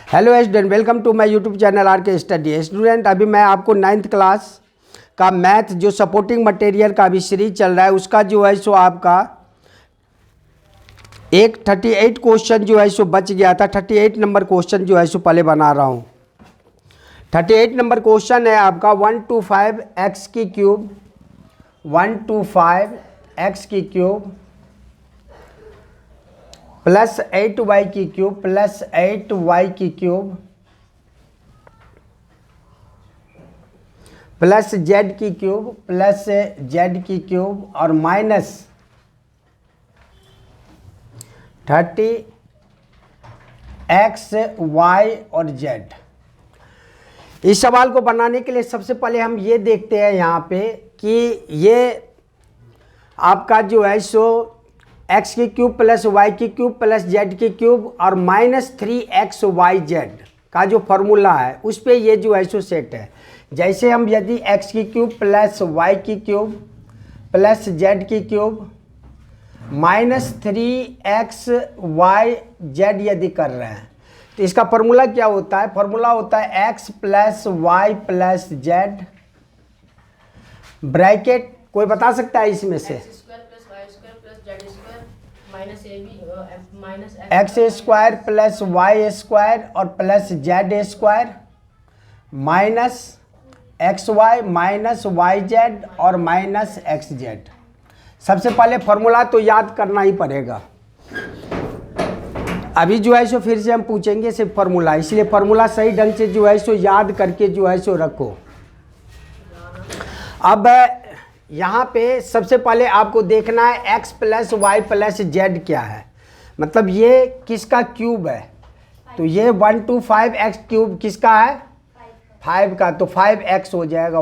Hello student, welcome to my YouTube channel R K study. Student, अभी मैं आपको 9th class का math जो सपोर्टिंग मटेरियल का अभी सीरीज चल रहा है उसका जो है सो आपका एक 38 क्वेश्चन जो है सो बच गया था। 38 नंबर क्वेश्चन जो है सो पहले बना रहा हूँ। 38 नंबर क्वेश्चन है आपका 1 to 5 x की क्यूब, 1 to 5 x की क्यूब प्लस 8y की क्यूब प्लस 8y की क्यूब प्लस z की क्यूब प्लस z की क्यूब और माइनस 30 x y और z। इस सवाल को बनाने के लिए सबसे पहले हम ये देखते हैं यहाँ पे कि ये आपका जो है सो x की क्यूब प्लस y की क्यूब प्लस z की क्यूब और माइनस 3xyz का जो फॉर्मूला है उस पर ये जो है सो सेट है। जैसे हम यदि x की क्यूब प्लस y की क्यूब प्लस z की क्यूब माइनस 3xyz यदि कर रहे हैं तो इसका फॉर्मूला क्या होता है? फॉर्मूला होता है x plus y plus z bracket. कोई बता सकता है इसमें से? X square plus y squared और plus z square minus x y minus y z और माइनस एक्स जेड। सबसे पहले फॉर्मूला तो याद करना ही पड़ेगा। अभी जो है सो फिर से हम पूछेंगे सिर्फ फॉर्मूला, इसलिए फॉर्मूला सही ढंग से जो है सो याद करके जो है सो रखो। अब यहाँ पे सबसे पहले आपको देखना है x plus y plus z क्या है, मतलब ये किसका क्यूब है। तो ये 1 to 5 x क्यूब किसका है? 5 का, तो 5x हो जाएगा।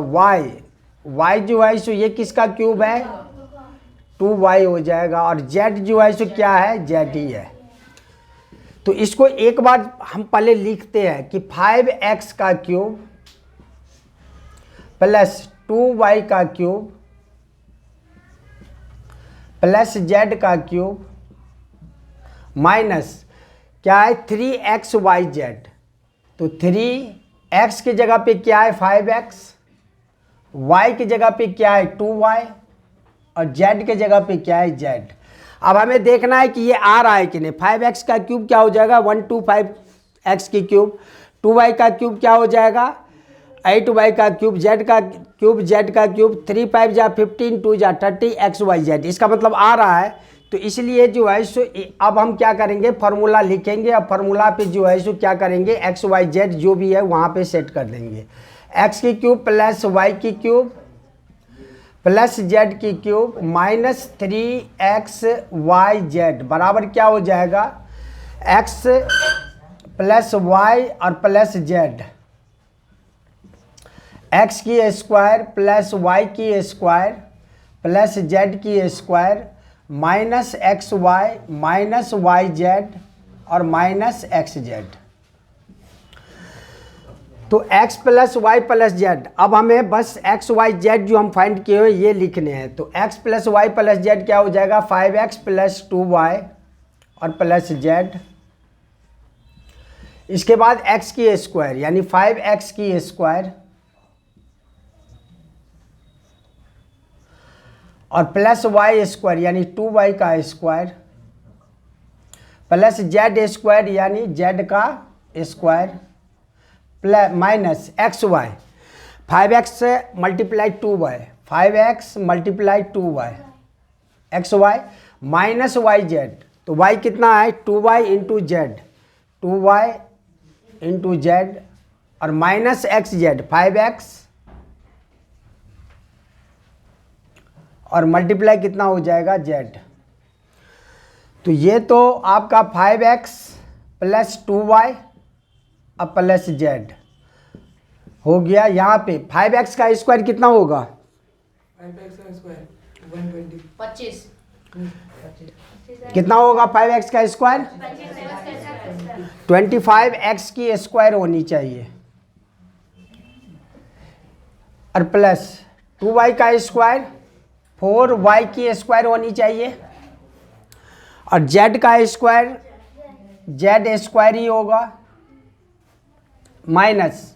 y जो है सो ये किसका क्यूब है? 2y हो जाएगा। और z जो है सो क्या है? z ही है। तो इसको एक बार हम पहले लिखते हैं कि 5x का क्यूब प्लस 2y का क्यूब प्लस z का क्यूब माइनस क्या है? 3xyz। तो 3x की जगह पे क्या है? 5x, y की जगह पे क्या है? 2y और z की जगह पे क्या है? z। अब हमें देखना है कि ये आ रहा है कि नहीं। 5x का क्यूब क्या हो जाएगा? 1 to 5x की क्यूब। 2y का क्यूब क्या हो जाएगा? 8y का क्यूब। z का क्यूब, z का क्यूब 3 5 जा 15 2 जा 30 xyz। इसका मतलब आ रहा है। तो इसलिए जो है सो अब हम क्या करेंगे? फार्मूला लिखेंगे। अब फार्मूला पे जो है सो क्या करेंगे? xyz जो भी है वहाँ पे सेट कर देंगे। x की क्यूब प्लस y की क्यूब प्लस z की क्यूब माइनस 3xyz बराबर क्या हो जाएगा? x प्लस y और प्लस z। x की स्क्वायर प्लस y की स्क्वायर प्लस z की square minus x y minus y z और माइनस एक्स जेड। तो x plus y plus z, अब हमें बस एक्स वाई जेड जो हम फाइंड किए हुए ये लिखने हैं। तो x plus y plus z क्या हो जाएगा? 5x प्लस 2y और प्लस जेड। इसके बाद x की स्क्वायर यानी 5x की स्क्वायर और प्लस वाई स्क्वायर यानी 2y का स्क्वायर प्लस जेड स्क्वायर यानी जेड का square plus minus x y 5x multiply 2y 5x multiply 2y x y minus y z. तो y कितना है? 2y into z, 2y into z और minus x z 5x और multiply कितना हो जाएगा? z। तो ये तो आपका 5x प्लस 2y और प्लस z हो गया। यहाँ पे 5x का स्क्वायर कितना होगा? 5x का स्क्वायर 120 कितना होगा 5x का स्क्वायर? 25x की स्क्वायर होनी चाहिए और प्लस 2y का स्क्वायर 4y की स्क्वायर होनी चाहिए और z का स्क्वायर z स्क्वायर ही होगा माइनस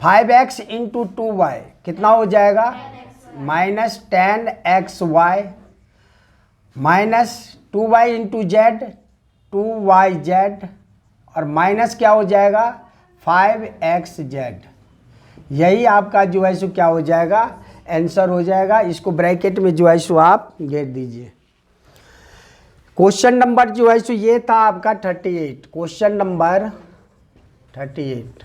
5x इंटू 2y कितना हो जाएगा, minus 10xy minus 2y into Z 2yz और माइनस क्या हो जाएगा 5xz। यही आपका जो है सो क्या हो जाएगा, आंसर हो जाएगा। इसको ब्रैकेट में जो है सो आप घेर दीजिए। क्वेश्चन नंबर जो है सो ये था आपका 38, क्वेश्चन नंबर 38।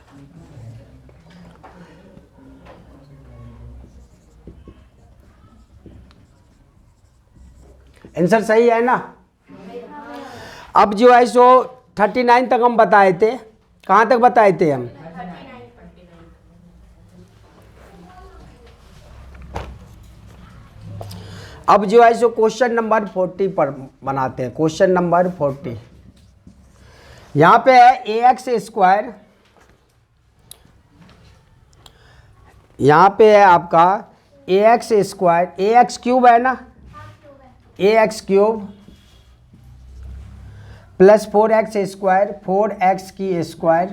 आंसर सही है ना। अब जो है सो 39 तक हम बताए थे, कहाँ तक बताए थे हम, अब जो है सो क्वेश्चन नंबर 40 पर बनाते हैं। क्वेश्चन नंबर 40 यहाँ पे है ax स्क्वायर, यहाँ पे है आपका ax स्क्वायर, ax क्यूब है ना, ax cube plus 4x square 4x की स्क्वायर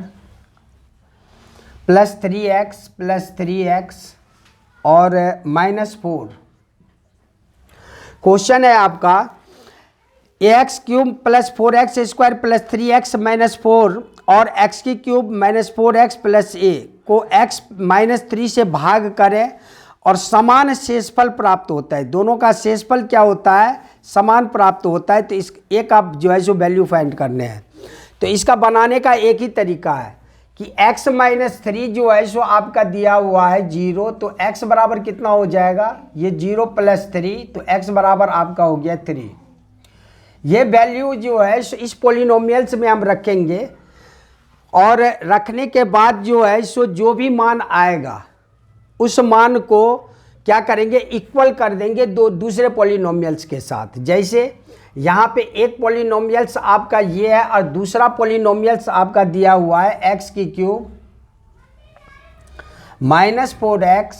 प्लस 3x और माइनस 4। क्वेश्चन है आपका ax cube plus 4x square plus 3x minus 4 और x की cube minus 4x plus a को x माइनस 3 से भाग करें और समान शेषफल प्राप्त होता है। दोनों का शेषफल क्या होता है, समान प्राप्त होता है। तो इस एक आप जो है सो वैल्यू फाइंड करने हैं। तो इसका बनाने का एक ही तरीका है कि x माइनस 3 जो है सो आपका दिया हुआ है 0, तो x बराबर कितना हो जाएगा, ये 0 प्लस 3, तो x बराबर आपका हो गया 3। ये वैल्यू जो है सो इस पोलिनोमियल्स में हम रखेंगे और रखने के बाद जो है सो जो भी मान आएगा उस मान को क्या करेंगे, इक्वल कर देंगे दो दूसरे पॉलिनोमियल्स के साथ। जैसे यहाँ पे एक पॉलिनोमियल्स आपका ये है और दूसरा पॉलिनोमियल्स आपका दिया हुआ है x की क्यूब माइनस 4x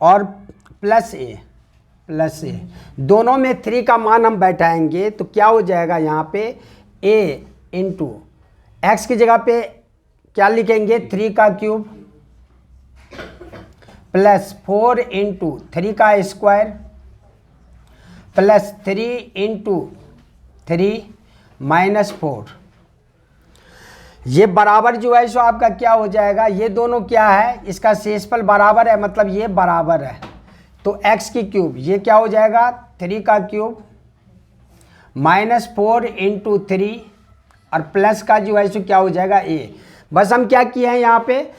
और प्लस a दोनों में 3 का मान हम बैठाएंगे तो क्या हो जाएगा, यहाँ पे a इंटू एक्स की जगह पे क्या लिखेंगे 3 का क्यूब प्लस 4 इंटू 3 का स्क्वायर प्लस 3 इंटू 3 माइनस 4। ये बराबर जो है सो आपका क्या हो जाएगा, ये दोनों क्या है, इसका शेषफल बराबर है, मतलब ये बराबर है। तो x की क्यूब ये क्या हो जाएगा 3 का क्यूब माइनस 4 इंटू 3 और प्लस का जो है सो क्या हो जाएगा a। बस हम क्या किए हैं यहाँ पे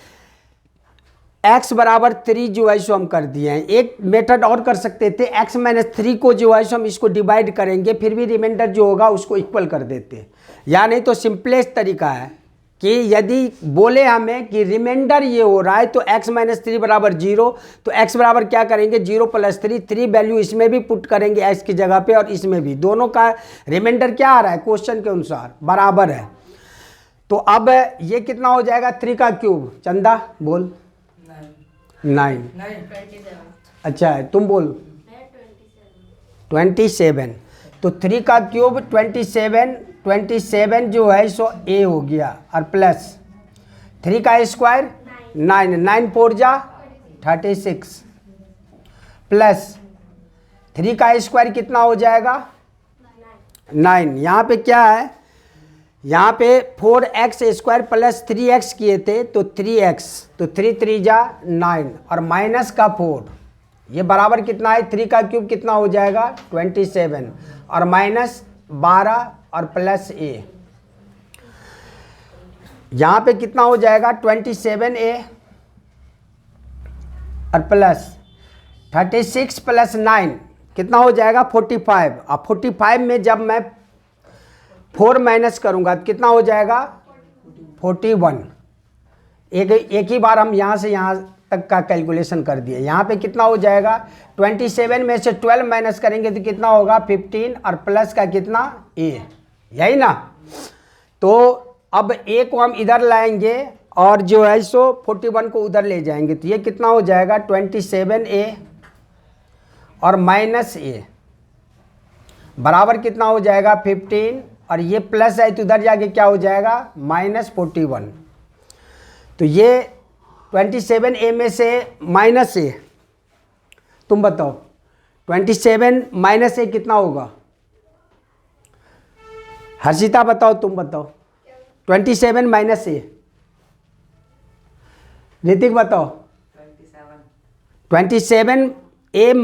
x बराबर 3 जो है सो हम कर दिए हैं। एक मेथड और कर सकते थे, x माइनस 3 को जो है सो हम इसको डिवाइड करेंगे फिर भी रिमाइंडर जो होगा उसको इक्वल कर देते। या नहीं तो सिंपलेस्ट तरीका है कि यदि बोले हमें कि रिमाइंडर ये हो रहा है तो x माइनस 3 बराबर 0, तो x बराबर क्या करेंगे 0 प्लस 3 वैल्यू इसमें भी पुट करेंगे x की जगह पे और इसमें भी, दोनों का रिमाइंडर क्या आ रहा है क्वेश्चन के अनुसार बराबर है। तो अब ये कितना हो जाएगा 3 का क्यूब, चंदा बोल 9। अच्छा है, तुम बोल 27। तो 3 का क्यूब 27 जो है सो a हो गया और प्लस 3 का स्क्वायर 9 4 जा 36 प्लस 3 का स्क्वायर कितना हो जाएगा 9। यहाँ पे क्या है, यहाँ पे 4x स्क्वायर प्लस 3x किए थे तो 3x, तो 3 3 जा 9 और माइनस का 4, ये बराबर कितना है 3 का क्यूब कितना हो जाएगा 27 और माइनस 12 और प्लस a। यहाँ पे कितना हो जाएगा 27a और प्लस 36 प्लस 9 कितना हो जाएगा 45। अब 45 में जब मैं 4 माइनस करूंगा तो कितना हो जाएगा 41। एक ही बार हम यहाँ से यहाँ तक का कैलकुलेशन कर दिए। यहाँ पे कितना हो जाएगा 27 में से 12 माइनस करेंगे तो कितना होगा 15 और प्लस का कितना a, यही ना। तो अब a को हम इधर लाएंगे और जो है सो 41 को उधर ले जाएंगे तो ये कितना हो जाएगा 27a और माइनस a बराबर कितना हो जाएगा 15 और ये प्लस है तो उधर जाके क्या हो जाएगा -41। तो ये 27a में से -a, तुम बताओ 27 - a कितना होगा? हर्षिता बताओ, तुम बताओ 27 - a। ऋतिक बताओ 27a - a।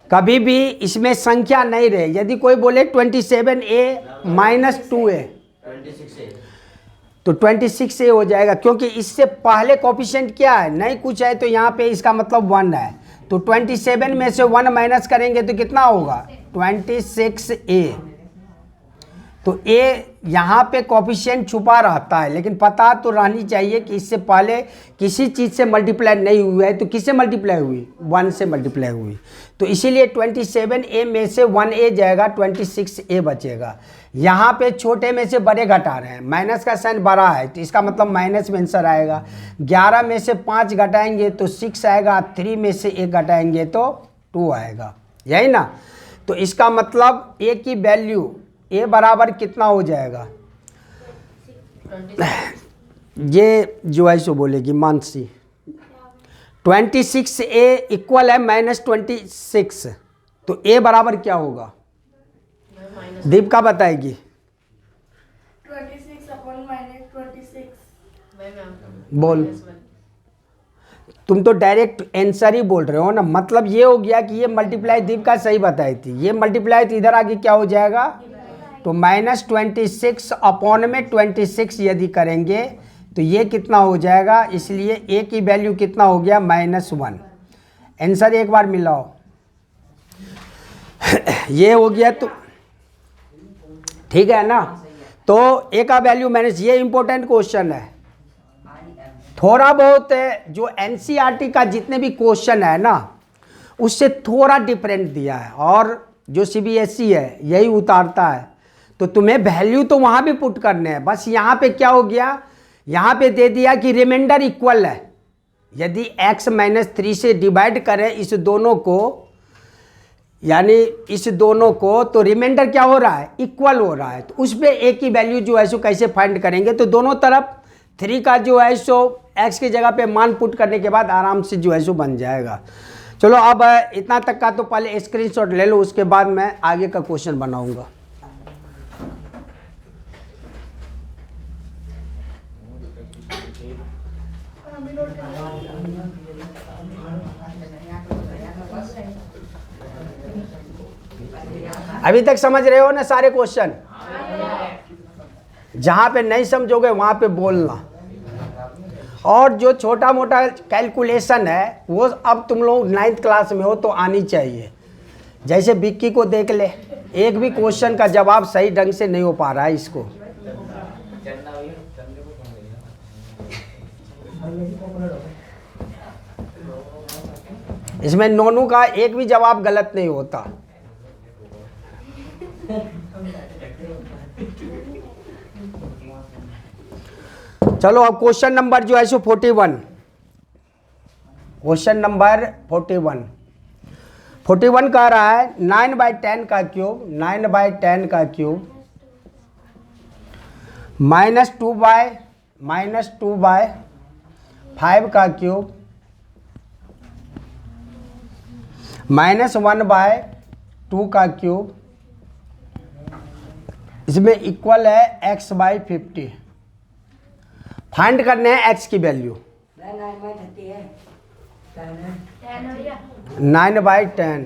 कभी भी इसमें संख्या नहीं रहे। यदि कोई बोले 27a - 2a तो 26a हो जाएगा, क्योंकि इससे पहले कोफिशिएंट क्या है, नहीं कुछ है, तो यहाँ पे इसका मतलब 1 है। तो 27 में से 1 माइनस करेंगे तो कितना होगा 26a। तो a यहाँ पे कोफिशिएंट छुपा रहता है, लेकिन पता तो रहनी चाहिए कि इससे पहले किसी चीज़ से मल्टीप्लाई नहीं हुआ है, तो किससे मल्टीप्लाई हुई 1 से मल्टीप्लाई हुई। तो इसीलिए 27a में से 1a जाएगा, 26a बचेगा। यहाँ पे छोटे में से बड़े घटा रहे हैं, माइनस का साइन बड़ा है तो इसका मतलब माइनस में आंसर आएगा। 11 में से 5 घटाएंगे तो 6 आएगा, 3 में से 1 घटाएंगे तो 2 आएगा, यही ना। तो इसका मतलब a की वैल्यू a बराबर कितना हो जाएगा, ये जो है सो बोलेगी मानसी 26a इक्वल है -26। तो a बराबर क्या होगा दीपिका बताएगी 26 upon -26। बोल। तुम तो डायरेक्ट आंसर ही बोल रहे हो ना, मतलब ये हो गया कि ये मल्टीप्लाई दीपिका सही बताई थी, ये मल्टीप्लाई तो इधर आगे क्या हो जाएगा, तो -26 अपॉन में 26 यदि करेंगे तो ये कितना हो जाएगा, इसलिए a की वैल्यू कितना हो गया -1। आंसर एक बार मिलाओ ये हो गया, तो ठीक है ना। तो a का वैल्यू माइनस, ये इंपॉर्टेंट क्वेश्चन है। थोड़ा बहुत जो एनसीईआरटी का जितने भी क्वेश्चन है ना उससे थोड़ा डिफरेंट दिया है, और जो सीबीएसई है यही उतारता है। तो तुम्हें वैल्यू तो वहाँ भी पुट करने हैं, बस यहाँ पे क्या हो गया, यहाँ पे दे दिया कि रिमाइंडर इक्वल है। यदि x - 3 से डिवाइड करें इस दोनों को, यानी इस दोनों को, तो रिमाइंडर क्या हो रहा है, इक्वल हो रहा है। तो उस पर a की वैल्यू जो है सो कैसे फाइंड करेंगे, तो दोनों तरफ 3 का जो है सो x की जगह पे मान पुट करने के बाद आराम से जो है सो बन जाएगा। चलो अब इतना तक का तो पहले स्क्रीनशॉट ले लो, उसके बाद मैं आगे का क्वेश्चन बनाऊंगा। अभी तक समझ रहे हो ना सारे क्वेश्चन? जहां पे नहीं समझोगे वहां पे बोलना। और जो छोटा मोटा कैलकुलेशन है वो अब तुम लोग 9th क्लास में हो तो आनी चाहिए। जैसे विक्की को देख ले, एक भी क्वेश्चन का जवाब सही ढंग से नहीं हो पा रहा है इसको। इसमें नोनू का एक भी जवाब गलत नहीं होता। चलो अब क्वेश्चन नंबर जो है सो 41, क्वेश्चन नंबर 41 कह रहा है 9/10 का क्यूब, 9/10 का क्यूब -2/5 का क्यूब -1/2 का क्यूब, इसमें इक्वल है x/50। फाइंड करने हैं x की वैल्यू 9/10।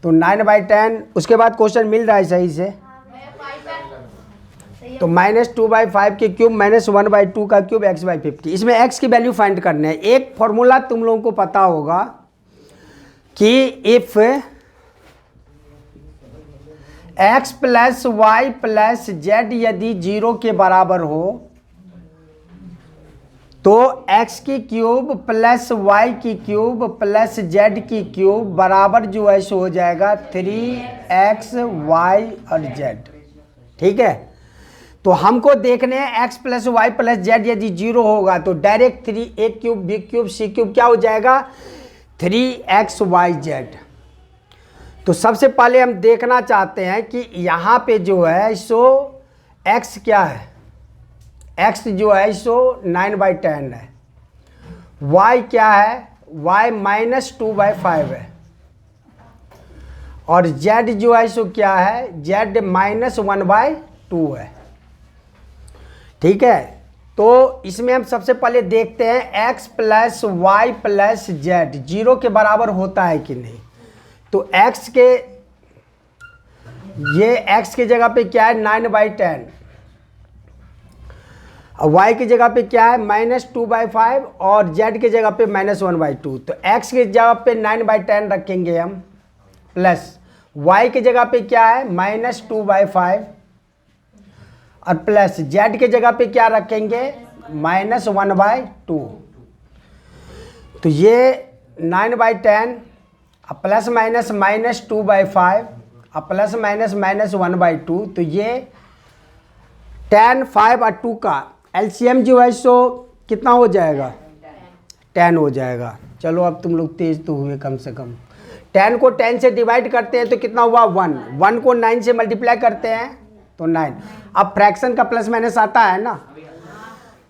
तो 9/10 उसके बाद क्वेश्चन मिल रहा है सही से, तो -2/5 के क्यूब -1/2 का क्यूब x/50। इसमें x की वैल्यू फाइंड करने हैं। एक फॉर्मूला तुम लोगों को पता होगा कि इफ x + y + z यदि 0 के बराबर हो तो x की क्यूब प्लस y की क्यूब प्लस z की क्यूब बराबर जो है सो हो जाएगा 3x y और z। ठीक है, तो हमको देखने हैं x + y + z यदि 0 होगा तो direct 3a cube b cube c cube क्या हो जाएगा 3x y z। तो सबसे पहले हम देखना चाहते हैं कि यहाँ पे जो है सो x क्या है, x जो है सो 9/10 है, y क्या है, y -2/5 है, और z जो है सो क्या है, z -1/2 है। ठीक है, तो इसमें हम सबसे पहले देखते हैं x + y + z 0 के बराबर होता है कि नहीं। तो x के, ये x के जगह पे क्या है 9/10, और y की जगह पे क्या है -2/5, और z की जगह पे -1/2। तो x की जगह पे 9/10 रखेंगे हम, प्लस y की जगह पे क्या है -2/5, और प्लस z की जगह पे क्या रखेंगे -1/2। तो ये 9/10 प्लस माइनस -2/5 प्लस माइनस -1/2। तो ये 10, 5 और 2 का एलसीएम जो है सो कितना हो जाएगा, 10 हो जाएगा। चलो अब तुम लोग तेज तो हुए कम से कम। 10 को 10 से डिवाइड करते हैं तो कितना हुआ 1, 1 को 9 से मल्टीप्लाई करते हैं तो 9। अब फ्रैक्शन का प्लस माइनस आता है ना,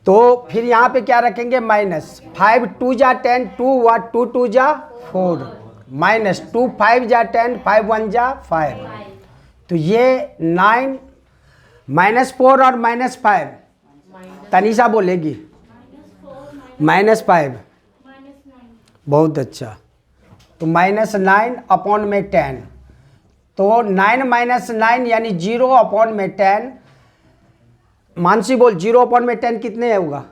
तो फिर यहाँ पे क्या रखेंगे माइनस, 5 2 जा 10, 2 हुआ, 2 2 जा 4, माइनस 2 5 जा 10, 5 1 जा 5। तो ये 9 -4 और -5, तनीषा बोलेगी -5, बहुत अच्छा। तो -9/10, तो 9 - 9 यानी 0/10। मानसी बोल 0/10 कितने होगा,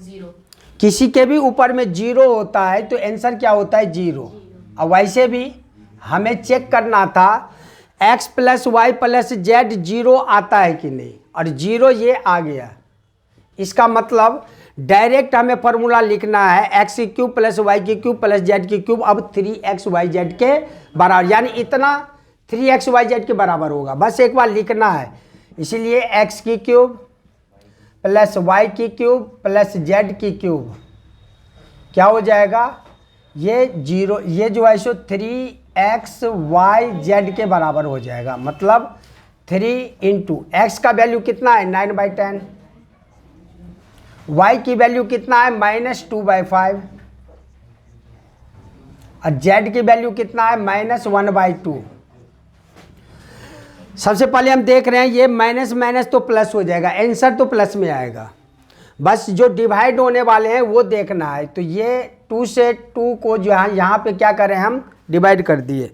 0। किसी के भी ऊपर में 0 होता है तो आंसर क्या होता है 0। और वैसे भी हमें चेक करना था x + y + z 0 आता है कि नहीं, और 0 ये आ गया। इसका मतलब डायरेक्ट हमें फॉर्मूला लिखना है x³ + y³ + z³ अब 3xyz के बराबर, यानी इतना 3xyz के बराबर होगा, बस एक बार लिखना है। इसीलिए x³ + y³ + z³ क्या हो जाएगा, ये 0, ये जो है सो 3xyz के बराबर हो जाएगा। मतलब 3 × x का वैल्यू कितना है 9/10, y की वैल्यू कितना है -2/5, और z की वैल्यू कितना है -1/2। सबसे पहले हम देख रहे हैं ये माइनस माइनस तो प्लस हो जाएगा, आंसर तो प्लस में आएगा, बस जो डिवाइड होने वाले हैं वो देखना है। तो ये 2 से 2 को जो है यहाँ पे क्या करें हम डिवाइड कर दिए।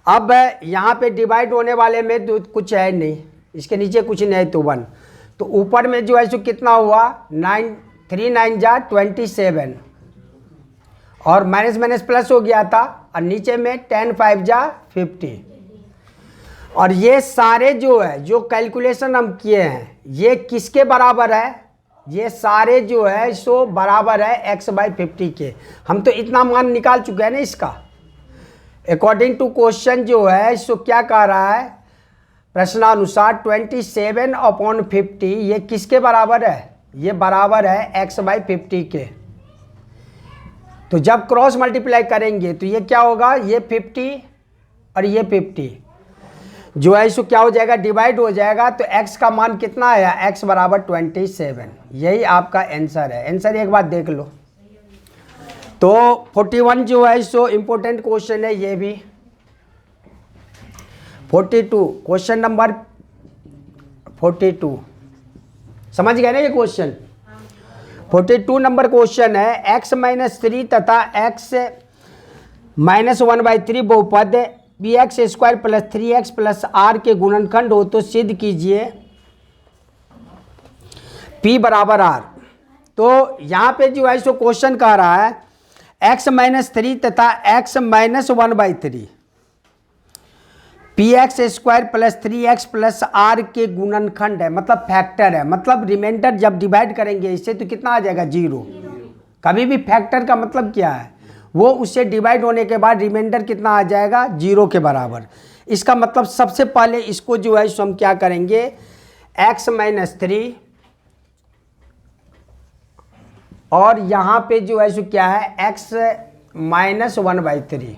अब यहाँ पे डिवाइड होने वाले में तो कुछ है नहीं, इसके नीचे कुछ नहीं तो 1, तो ऊपर में जो है सो कितना हुआ 9, 3 9 जा 27, और माइनस माइनस प्लस हो गया था, और नीचे में 10 5 जा 50। और ये सारे जो है जो कैलकुलेशन हम किए हैं ये किसके बराबर है, ये सारे जो है सो बराबर है x/50 के। हम तो इतना मान निकाल चुके हैं ना इसका। अकॉर्डिंग टू क्वेश्चन जो है सो क्या कह रहा है प्रश्नानुसार 27/50 ये किसके बराबर है, ये बराबर है x/50 के। तो जब क्रॉस मल्टीप्लाई करेंगे तो ये क्या होगा, ये 50 और ये 50 जो है इसको क्या हो जाएगा डिवाइड हो जाएगा। तो x का मान कितना आया, x बराबर 27, यही आपका आंसर है। आंसर एक बार देख लो। तो 41 जो है सो इम्पोर्टेंट क्वेश्चन है ये भी। 42 क्वेश्चन नंबर 42 समझ गए ना ये क्वेश्चन। 42 नंबर क्वेश्चन है x - 3 तथा x - 1/3 बहुपद bx² + 3x + r के गुणनखंड हो तो सिद्ध कीजिए p बराबर r। तो यहाँ पे जो है सो क्वेश्चन कह रहा है x - 3 तथा x - 1/3 px² + 3x + r के गुणनखंड है, मतलब फैक्टर है, मतलब रिमाइंडर जब डिवाइड करेंगे इससे तो कितना आ जाएगा 0। कभी भी फैक्टर का मतलब क्या है, वो उससे डिवाइड होने के बाद रिमाइंडर कितना आ जाएगा 0 के बराबर। इसका मतलब सबसे पहले इसको जो है सो हम क्या करेंगे x - 3 और यहाँ पे जो है सो क्या है x -1/3।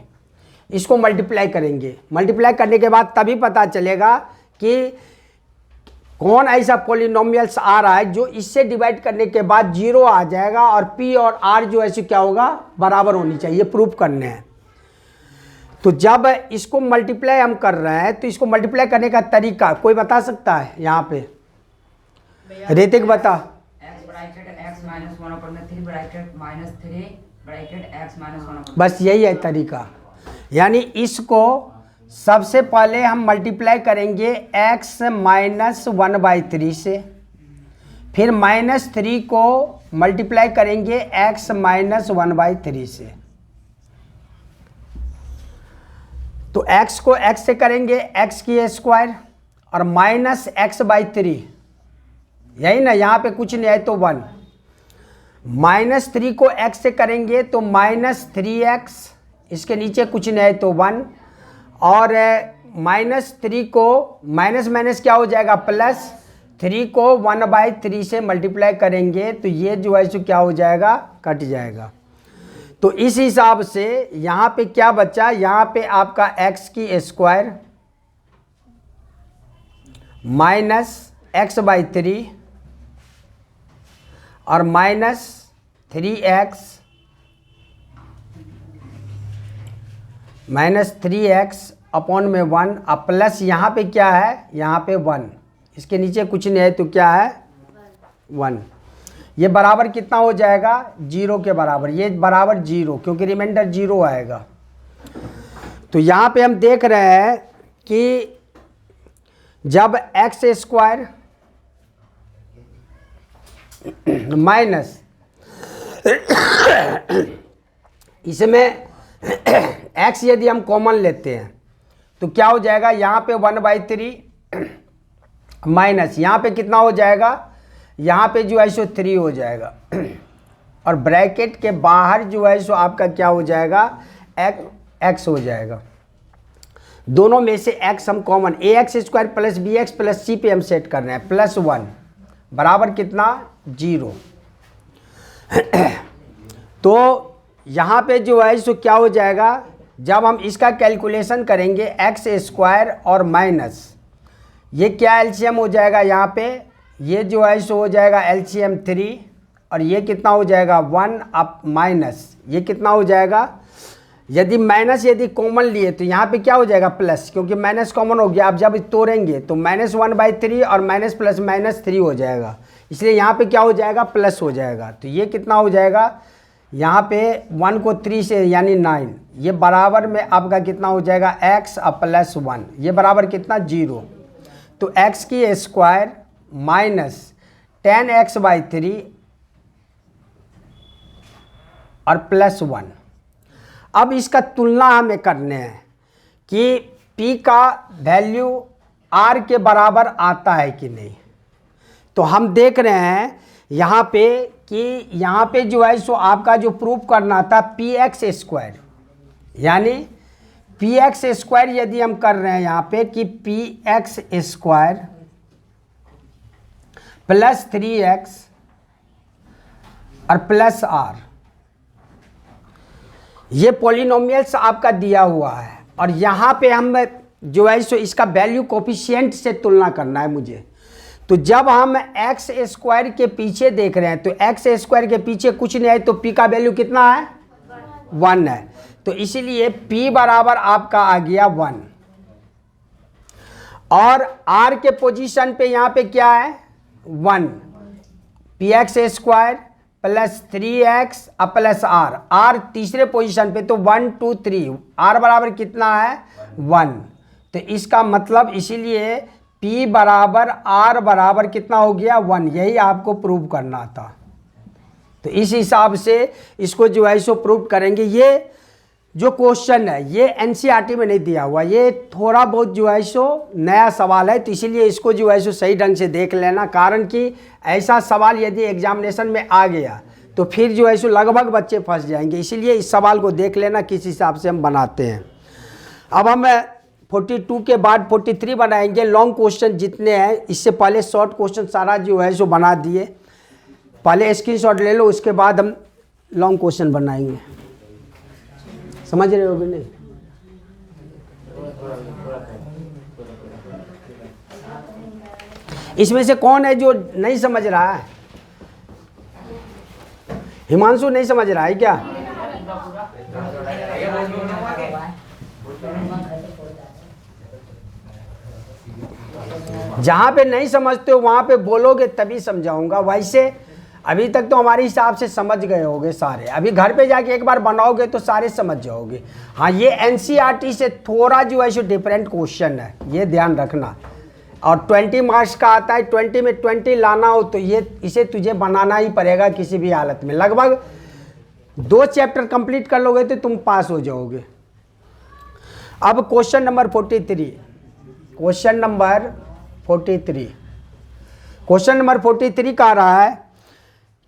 इसको मल्टीप्लाई करेंगे, मल्टीप्लाई करने के बाद तभी पता चलेगा कि कौन ऐसा पॉलिनोमियल्स आ रहा है जो इससे डिवाइड करने के बाद 0 आ जाएगा और p और r जो ऐसे क्या होगा, बराबर होनी चाहिए, प्रूफ करने हैं। तो जब इसको मल्टीप्लाई हम कर रहे हैं तो इसको मल्टीप्लाई करने का तरीका कोई बता सकता है? यहाँ पे ऋतिक बता। बस यही है तरीका, यानी इसको सबसे पहले हम मल्टीप्लाई करेंगे x -1/3 से, फिर -3 को मल्टीप्लाई करेंगे x -1/3 से। तो x को x से करेंगे x की स्क्वायर और -x/3, यही ना, यहाँ पे कुछ नहीं है तो 1। -3 को x से करेंगे तो -3x, इसके नीचे कुछ नहीं है तो 1, और -3 को माइनस क्या हो जाएगा, प्लस 3 को 1/3 से मल्टीप्लाई करेंगे तो ये जो है सो क्या हो जाएगा, कट जाएगा। तो इस हिसाब से यहाँ पे क्या बचा, यहाँ पे आपका x की स्क्वायर -x/3 और -3x अपॉन में 1, अब प्लस यहाँ पे क्या है, यहाँ पे 1, इसके नीचे कुछ नहीं है तो क्या है, 1। ये बराबर कितना हो जाएगा, 0 के बराबर, ये बराबर 0, क्योंकि रिमाइंडर 0 आएगा। तो यहाँ पे हम देख रहे हैं कि जब x स्क्वायर माइनस इसमें x यदि हम कॉमन लेते हैं तो क्या हो जाएगा, यहाँ पे 1/3 माइनस यहाँ पे कितना हो जाएगा, यहाँ पे जो है सो 3 हो जाएगा, और ब्रैकेट के बाहर जो है सो आपका क्या हो जाएगा, x हो जाएगा। दोनों में से x हम common, ax² plus bx plus c पे हम सेट कर रहे हैं, +1 बराबर कितना, 0। तो यहाँ पे जो है सो क्या हो जाएगा, जब हम इसका कैलकुलेशन करेंगे x² और माइनस, ये क्या एलसीएम हो जाएगा, यहाँ पे ये जो है सो हो जाएगा एलसीएम 3, और ये कितना हो जाएगा 1 अप माइनस, ये कितना हो जाएगा, यदि माइनस यदि कॉमन लिए तो यहाँ पे क्या हो जाएगा, प्लस, क्योंकि माइनस कॉमन हो गया। अब जब तोड़ेंगे तो -1/3 और माइनस प्लस -3 हो जाएगा, इसलिए यहाँ पे क्या हो जाएगा, प्लस हो जाएगा। तो ये कितना हो जाएगा, यहाँ पे 1 को 3 से यानी 9, ये बराबर में आपका कितना हो जाएगा, x और प्लस 1, ये बराबर कितना, 0। तो x की स्क्वायर माइनस 10x/3 और +1। अब इसका तुलना हमें करने हैं कि p का वैल्यू r के बराबर आता है कि नहीं। तो हम देख रहे हैं यहाँ पे कि यहाँ पे जो है सो आपका जो प्रूफ करना था px², यानी px² यदि हम कर रहे हैं यहाँ पे कि px² प्लस 3x और प्लस r, ये पॉलिनोमियल्स आपका दिया हुआ है, और यहाँ पे हम जो है सो इसका वैल्यू कोफिशिएंट से तुलना करना है मुझे। तो जब हम x² के पीछे देख रहे हैं तो x² के पीछे कुछ नहीं है, तो p का वैल्यू कितना है, 1 है, तो इसीलिए p बराबर आपका आ गया 1, और r के पोजीशन पे यहाँ पे क्या है, 1, px² प्लस 3x और प्लस r तीसरे पोजीशन पे, तो 1 2 3, r बराबर कितना है, 1। तो इसका मतलब इसीलिए p बराबर r बराबर कितना हो गया, 1, यही आपको प्रूव करना था। तो इस हिसाब से इसको जो है सो प्रूव करेंगे। ये जो क्वेश्चन है ये एनसीईआरटी में नहीं दिया हुआ, ये थोड़ा बहुत जो है सो नया सवाल है, तो इसीलिए इसको जो है सो सही ढंग से देख लेना, कारण कि ऐसा सवाल यदि एग्जामिनेशन में आ गया तो फिर जो है सो लगभग बच्चे फंस जाएंगे, इसीलिए इस सवाल को देख लेना किस हिसाब से हम बनाते हैं। अब हम 42 के बाद 43 बनाएंगे। लॉन्ग क्वेश्चन जितने हैं, इससे पहले शॉर्ट क्वेश्चन सारा जो है सो बना दिए, पहले स्क्रीनशॉट ले लो, उसके बाद हम लॉन्ग क्वेश्चन बनाएंगे। समझ रहे हो कि नहीं? इसमें से कौन है जो नहीं समझ रहा है? हिमांशु नहीं समझ रहा है क्या? जहां पे नहीं समझते हो वहां पे बोलोगे तभी समझाऊंगा। वैसे अभी तक तो हमारे हिसाब से समझ गए होगे सारे। अभी घर पे जाके एक बार बनाओगे तो सारे समझ जाओगे। हाँ, ये एनसीईआरटी से थोड़ा जो है सो डिफरेंट क्वेश्चन है, ये ध्यान रखना। और 20 मार्क्स का आता है, 20 में 20 लाना हो तो ये इसे तुझे बनाना ही पड़ेगा किसी भी हालत में। लगभग 2 चैप्टर कंप्लीट कर लोगे तो तुम पास हो जाओगे। अब question number 43, question number 43, question number 43 कह रहा है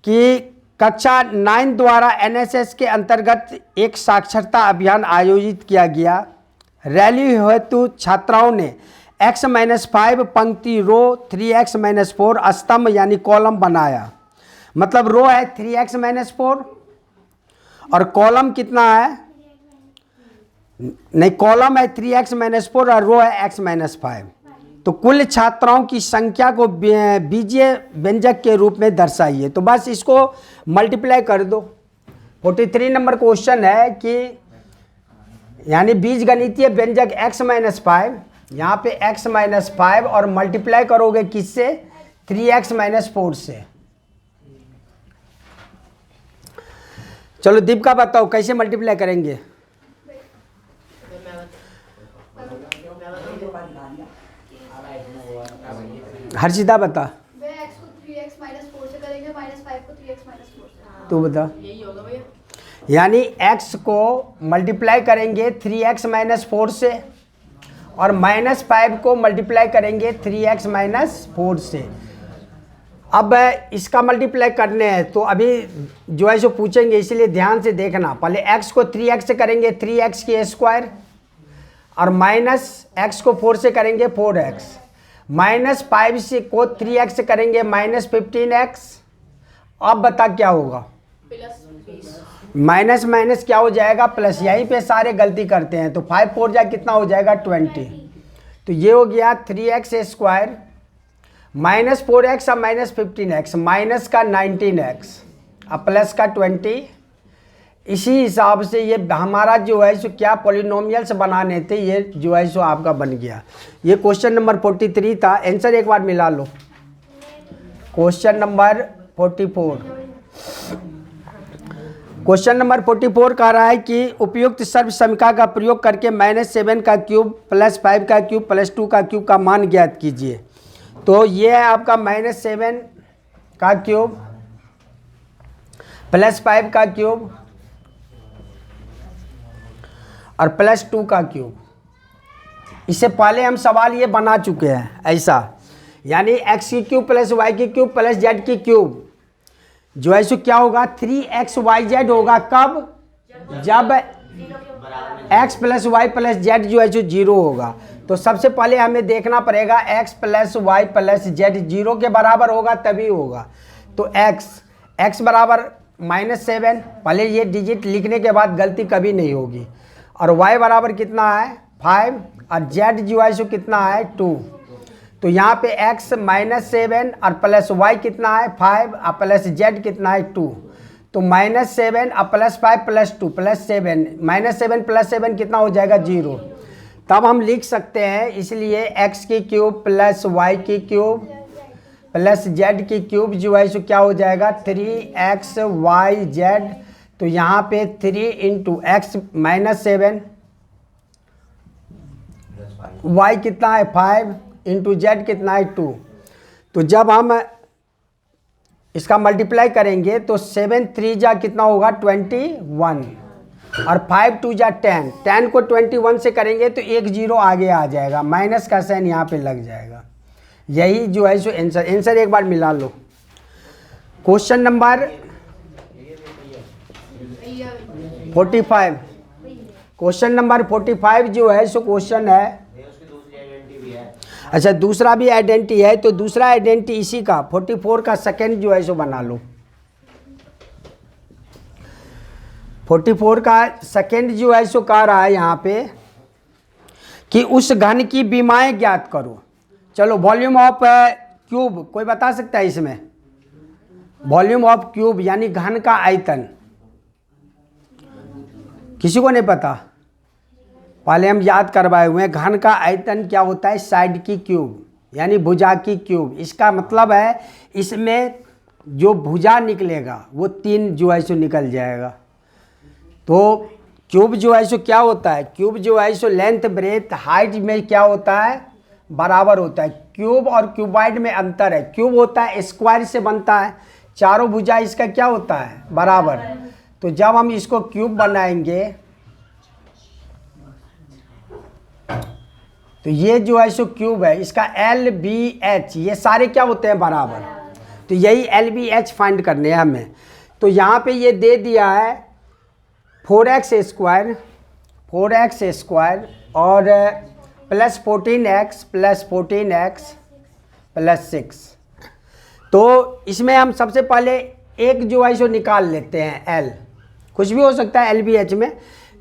कि कक्षा 9 द्वारा एनएसएस के अंतर्गत एक साक्षरता अभियान आयोजित किया गया। रैली हेतु छात्राओं ने x-5 पंक्ति रो 3x-4 स्तंभ यानी कॉलम बनाया। मतलब रो है 3x-4 और कॉलम कितना है? नहीं, कॉलम है 3x-4 और रो है x-5। तो कुल छात्राओं की संख्या को बीजीय व्यंजक के रूप में दर्शाइए। तो बस इसको मल्टीप्लाई कर दो। 43 नंबर क्वेश्चन है कि यानी बीजगणितीय व्यंजक x-5, यहाँ पे x-5 और मल्टीप्लाई करोगे किससे? 3x-4 से। चलो दीपिका बताओ कैसे मल्टीप्लाई करेंगे? हर्षिता बता। वे x को 3x-4 से करेंगे, -5 को 3x-4 से। तू बता। यही होगा भैया। यानी x को मल्टीप्लाई करेंगे 3x-4 से और -5 को मल्टीप्लाई करेंगे 3x-4 से। अब इसका मल्टीप्लाई करने हैं तो अभी जो है सो पूछेंगे, इसलिए ध्यान से देखना। पहले x को 3x से करेंगे 3x² और -x को 4 से करेंगे 4x। -5 से को 3x से करेंगे -15x। अब बता क्या होगा? माइनस माइनस क्या हो जाएगा? प्लस। यहीं पे सारे गलती करते हैं। तो 5 4 जा कितना हो जाएगा? 20। तो ये हो गया 3x² -4x और -15x, माइनस का 19x और प्लस का 20। इसी हिसाब से ये हमारा जो है सो क्या पॉलिनोमियल्स बनाने थे, ये जो है सो आपका बन गया। ये क्वेश्चन नंबर 43 था। आंसर एक बार मिला लो। क्वेश्चन नंबर 44, क्वेश्चन नंबर 44 कह रहा है कि उपयुक्त सर्व समीकरण का प्रयोग करके -7 का क्यूब +5 का क्यूब +2 का क्यूब का मान ज्ञात कीजिए। तो ये है आपका -7 का क्यूब +5 का क्यूब और +2 का क्यूब। इससे पहले हम सवाल ये बना चुके हैं ऐसा, यानी x की क्यूब + y की क्यूब + z की क्यूब जो है सो क्या होगा? 3xyz होगा। कब? जब x + y + z जो है सो 0 होगा। तो सबसे पहले हमें देखना पड़ेगा x + y + z 0 के बराबर होगा तभी होगा। तो x बराबर -7, पहले ये डिजिट लिखने के बाद गलती कभी नहीं होगी। और y बराबर कितना है? 5 और z जो है सो कितना है? 2। तो यहाँ पे x -7 और प्लस y कितना है? 5 और प्लस z कितना है? 2। तो -7 और +5 + 2 +7, -7 + 7 कितना हो जाएगा? 0। तब हम लिख सकते हैं, इसलिए x की क्यूब + y की क्यूब + z की क्यूब जो है सो क्या हो जाएगा? 3xyz। तो यहाँ पे 3 × x -7, y कितना है? 5 × z कितना है? 2। तो जब हम इसका मल्टीप्लाई करेंगे तो 7 3 जा कितना होगा? 21 और 5 2 जा 10। 10 को 21 से करेंगे तो 1 0 आगे आ जाएगा, माइनस का साइन यहाँ पे लग जाएगा। यही जो है सो आंसर एक बार मिला लो। क्वेश्चन नंबर 45, क्वेश्चन नंबर 45 जो है सो क्वेश्चन है, अच्छा दूसरा भी आइडेंटिटी है। तो दूसरा आइडेंटिटी इसी का 44 का सेकंड जो है सो बना लो। 44 का सेकेंड जो है सो कह रहा है यहाँ पे कि उस घन की विमाएं ज्ञात करो। चलो वॉल्यूम ऑफ क्यूब कोई बता सकता है इसमें? वॉल्यूम ऑफ क्यूब यानी घन का आयतन किसी को नहीं पता? पहले हम याद करवाए हुए हैं। घन का आयतन क्या होता है? साइड की क्यूब यानी भुजा की क्यूब। इसका मतलब है इसमें जो भुजा निकलेगा वो 3 जो है सो निकल जाएगा। तो क्यूब जो है सो क्या होता है? क्यूब जो है सो लेंथ ब्रेथ हाइट में क्या होता है? बराबर होता है। क्यूब और क्यूबाइड में अंतर है। क्यूब होता है स्क्वायर से बनता है, चारों भुजा इसका क्या होता है? बराबर। तो जब हम इसको क्यूब बनाएंगे तो ये जो है सो क्यूब है, इसका एल बी एच ये सारे क्या होते हैं? बराबर। तो यही एल बी एच फाइंड करने हैं हमें। तो यहाँ पे ये दे दिया है 4x स्क्वायर और प्लस 14x प्लस 6। तो इसमें हम सबसे पहले एक जो है सो निकाल लेते हैं। एल कुछ भी हो सकता है एल बी एच में,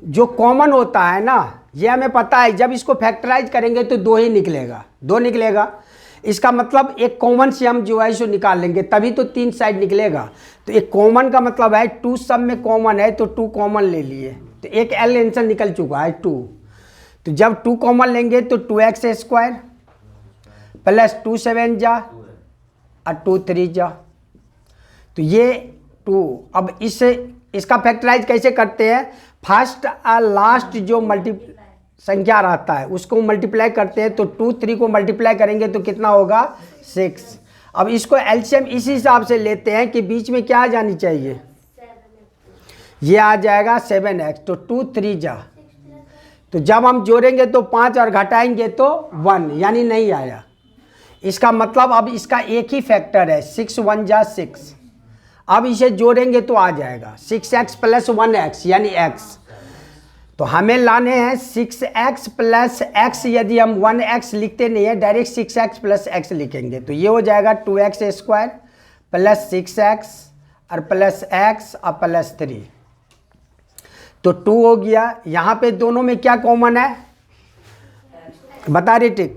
जो कॉमन होता है ना ये हमें पता है। जब इसको फैक्टराइज करेंगे तो 2 ही निकलेगा, 2 निकलेगा। इसका मतलब एक कॉमन से हम जो है सो निकाल लेंगे तभी तो 3 साइड निकलेगा। तो एक कॉमन का मतलब है 2 सब में कॉमन है तो 2 कॉमन ले लिए, तो एक एल आंसर निकल चुका है 2। तो जब 2 कॉमन लेंगे तो 2x स्क्वायर प्लस 2 7 जा और 2 3 जा, तो ये 2। अब इसका फैक्टराइज कैसे करते हैं? फर्स्ट और लास्ट जो संख्या रहता है उसको मल्टीप्लाई करते हैं। तो 2 3 को मल्टीप्लाई करेंगे तो कितना होगा? 6। अब इसको एलसीएम इसी हिसाब से लेते हैं कि बीच में क्या आ जानी चाहिए? ये आ जाएगा 7x। तो 2 3 जा, तो जब हम जोड़ेंगे तो 5 और घटाएंगे तो 1 यानी नहीं आया। इसका मतलब अब इसका एक ही फैक्टर है 6 1 जा 6। अब इसे जोड़ेंगे तो आ जाएगा 6x प्लस 1x यानी x। तो हमें लाने हैं 6x प्लस x। यदि हम 1x लिखते नहीं है डायरेक्ट 6x प्लस x लिखेंगे तो ये हो जाएगा 2x स्क्वायर प्लस 6x और प्लस x और प्लस 3। तो 2 हो गया। यहाँ पे दोनों में क्या कॉमन है? बता ऋतिक।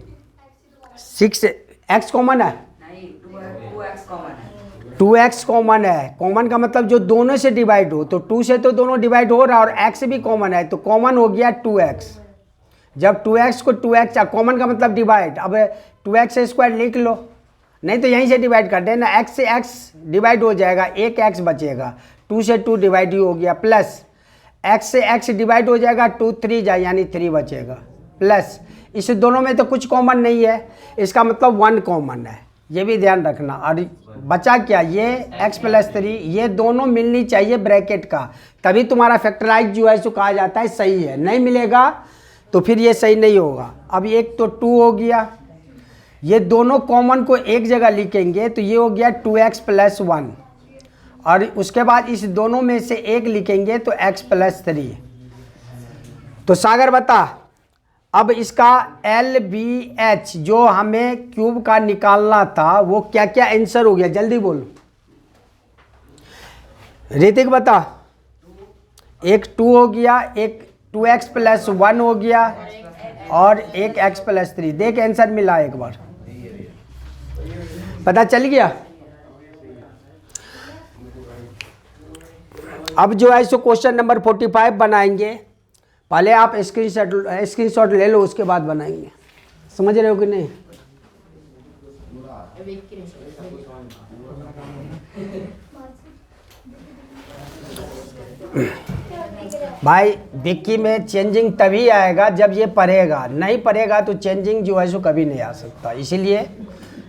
6x कॉमन है? नहीं, 2x कॉमन है। 2x कॉमन है। कॉमन का मतलब जो दोनों से डिवाइड हो, तो 2 से तो दोनों डिवाइड हो रहा है और x भी कॉमन है तो कॉमन हो गया 2x। जब 2x को 2x कॉमन का मतलब डिवाइड, अब 2x स्क्वायर लिख लो, नहीं तो यहीं से डिवाइड कर देना। x से x डिवाइड हो जाएगा, एक x बचेगा, 2 से 2 डिवाइड ही हो गया, प्लस x से x डिवाइड हो जाएगा, 2 3 जाए यानी 3 बचेगा, प्लस इस दोनों में तो कुछ कॉमन नहीं है, इसका मतलब 1 कॉमन है, ये भी ध्यान रखना। और बचा क्या? ये x प्लस 3, ये दोनों मिलनी चाहिए ब्रैकेट का, तभी तुम्हारा फैक्टराइज जो है सो कहा जाता है सही है। नहीं मिलेगा तो फिर ये सही नहीं होगा। अब एक तो 2 हो गया, ये दोनों कॉमन को एक जगह लिखेंगे तो ये हो गया 2x प्लस 1, और उसके बाद इस दोनों में से एक लिखेंगे तो x प्लस 3। तो सागर बता, अब इसका एल बी एच जो हमें क्यूब का निकालना था वो क्या क्या आंसर हो गया? जल्दी बोलो ऋतिक बता। एक 2 हो गया, एक 2x प्लस 1 हो गया और एक x प्लस 3। देख आंसर मिला, एक बार पता चल गया। अब जो है सो क्वेश्चन नंबर 45 बनाएंगे। पहले आप स्क्रीनशॉट ले लो, उसके बाद बनाएंगे। समझ रहे हो कि नहीं? भाई विक्की में चेंजिंग तभी आएगा जब ये पढ़ेगा, नहीं पढ़ेगा तो चेंजिंग जो है सो कभी नहीं आ सकता। इसीलिए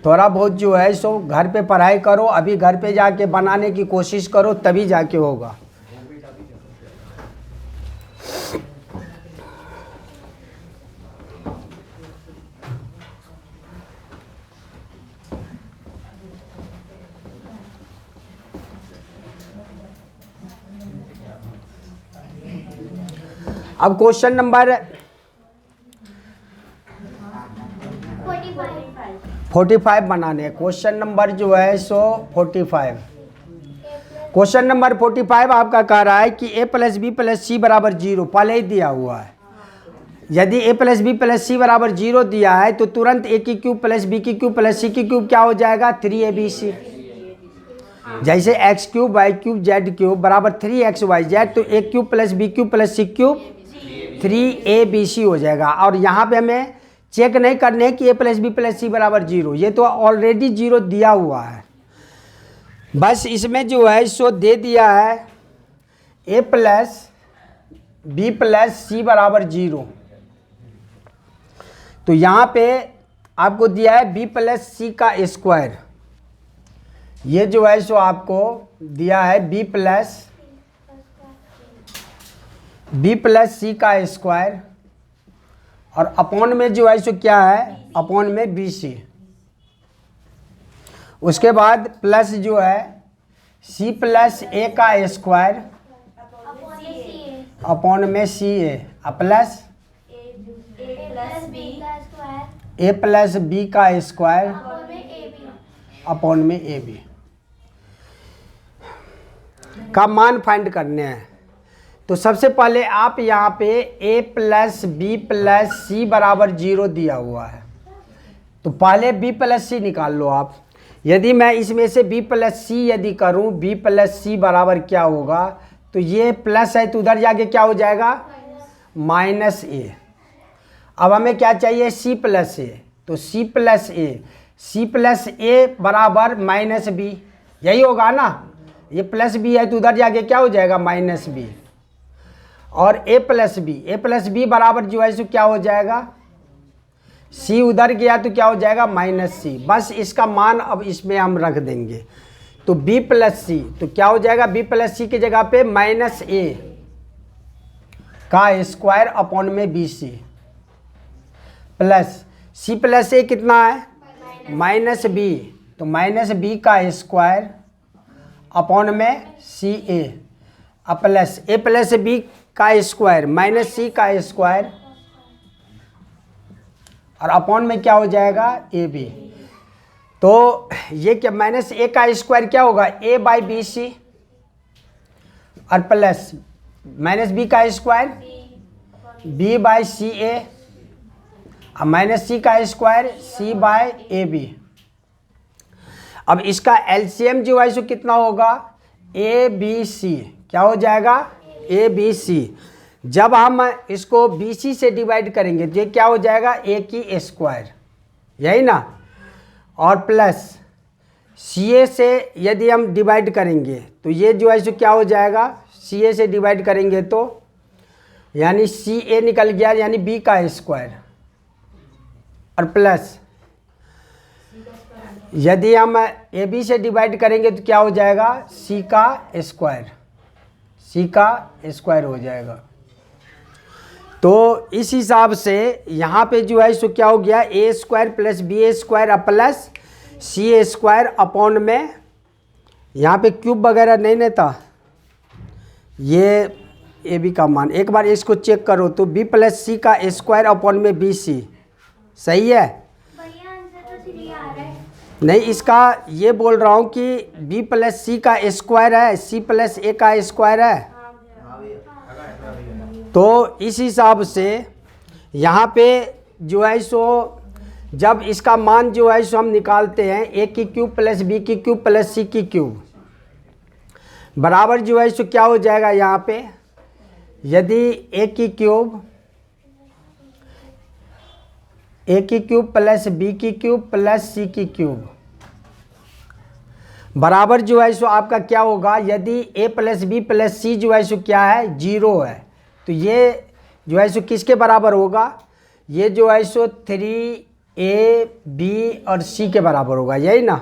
थोड़ा बहुत जो है सो घर पे पढ़ाई करो, अभी घर पे जाके बनाने की कोशिश करो, तभी जाके होगा। अब क्वेश्चन नंबर 45 बनाने हैं। क्वेश्चन नंबर जो है सो 45। क्वेश्चन नंबर 45 आपका कह रहा है कि a plus B plus C बराबर 0 पहले ही दिया हुआ है। यदि a plus B plus C बराबर 0 दिया है तो तुरंत a की क्यूब प्लस बी की क्यूब प्लस सी की क्यूब क्या हो जाएगा 3abc। जैसे X cube Y cube Z cube बराबर 3xyz तो a cube plus B cube plus C cube 3abc हो जाएगा। और यहाँ पे हमें चेक नहीं करने हैं कि a plus B plus C बराबर 0, ये तो ऑलरेडी 0 दिया हुआ है। बस इसमें जो है सो दे दिया है a plus B plus C बराबर 0, तो यहाँ पे आपको दिया है b प्लस सी का स्क्वायर। ये जो है सो आपको दिया है b प्लस सी का स्क्वायर और अपॉन में जो है सो क्या है अपॉन में bc। उसके बाद प्लस जो है c प्लस a का स्क्वायर अपॉन में ca plus a plus b का स्क्वायर अपॉन में ab का मान फाइंड करने हैं। तो सबसे पहले आप यहाँ पे a plus B plus C बराबर 0 दिया हुआ है, तो पहले b प्लस सी निकाल लो आप। यदि मैं इसमें से b प्लस सी यदि करूँ b प्लस सी बराबर क्या होगा, तो ये प्लस है तो उधर जाके क्या हो जाएगा माइनस a। अब हमें क्या चाहिए c प्लस a, तो c प्लस a बराबर माइनस b, यही होगा ना। ये प्लस b है तो उधर जाके क्या हो जाएगा माइनस b। और a प्लस बी बराबर जो है सो क्या हो जाएगा c उधर गया तो क्या हो जाएगा माइनस c। बस इसका मान अब इसमें हम रख देंगे। तो b प्लस सी तो क्या हो जाएगा b प्लस सी की जगह पे माइनस a का स्क्वायर अपॉन में bc plus c plus a कितना है माइनस b, तो माइनस b का स्क्वायर अपॉन में ca plus a plus b का स्क्वायर माइनस c का स्क्वायर और अपॉन में क्या हो जाएगा ab। तो ये क्या माइनस a का स्क्वायर क्या होगा a बाई बी सी और प्लस माइनस b का square b by c a और माइनस c का square c by a b. अब इसका एलसीएम जो है सो कितना होगा ए बी सी, क्या हो जाएगा ए बी सी। जब हम इसको बी सी से डिवाइड करेंगे तो ये क्या हो जाएगा ए की स्क्वायर, यही ना। और प्लस सी ए से यदि हम डिवाइड करेंगे तो ये जो है सो क्या हो जाएगा सी ए से डिवाइड करेंगे तो यानी सी ए निकल गया यानी बी का स्क्वायर और प्लस यदि हम ए बी से डिवाइड करेंगे तो क्या हो जाएगा सी का स्क्वायर हो जाएगा। तो इस हिसाब से यहाँ पे जो है सो क्या हो गया ए square plus B a square plus C A square upon में यहाँ पे क्यूब वगैरह नहीं ना था, ये ए बी का मान एक बार इसको चेक करो तो बी प्लस सी का स्क्वायर अपॉन में बी सी, सही है। नहीं इसका ये बोल रहा हूँ कि b प्लस सी का स्क्वायर है c प्लस ए का स्क्वायर है। तो इस हिसाब से यहाँ पे जो है सो जब इसका मान जो है सो हम निकालते हैं a की क्यूब प्लस बी की क्यूब प्लस सी की क्यूब बराबर जो है सो क्या हो जाएगा यहाँ पे यदि a की क्यूब प्लस बी की क्यूब प्लस सी की क्यूब बराबर जो है सो आपका क्या होगा यदि a प्लस बी प्लस सी जो है सो क्या है 0 है, तो ये जो है सो किसके बराबर होगा ये जो है सो 3a b और c के बराबर होगा, यही ना।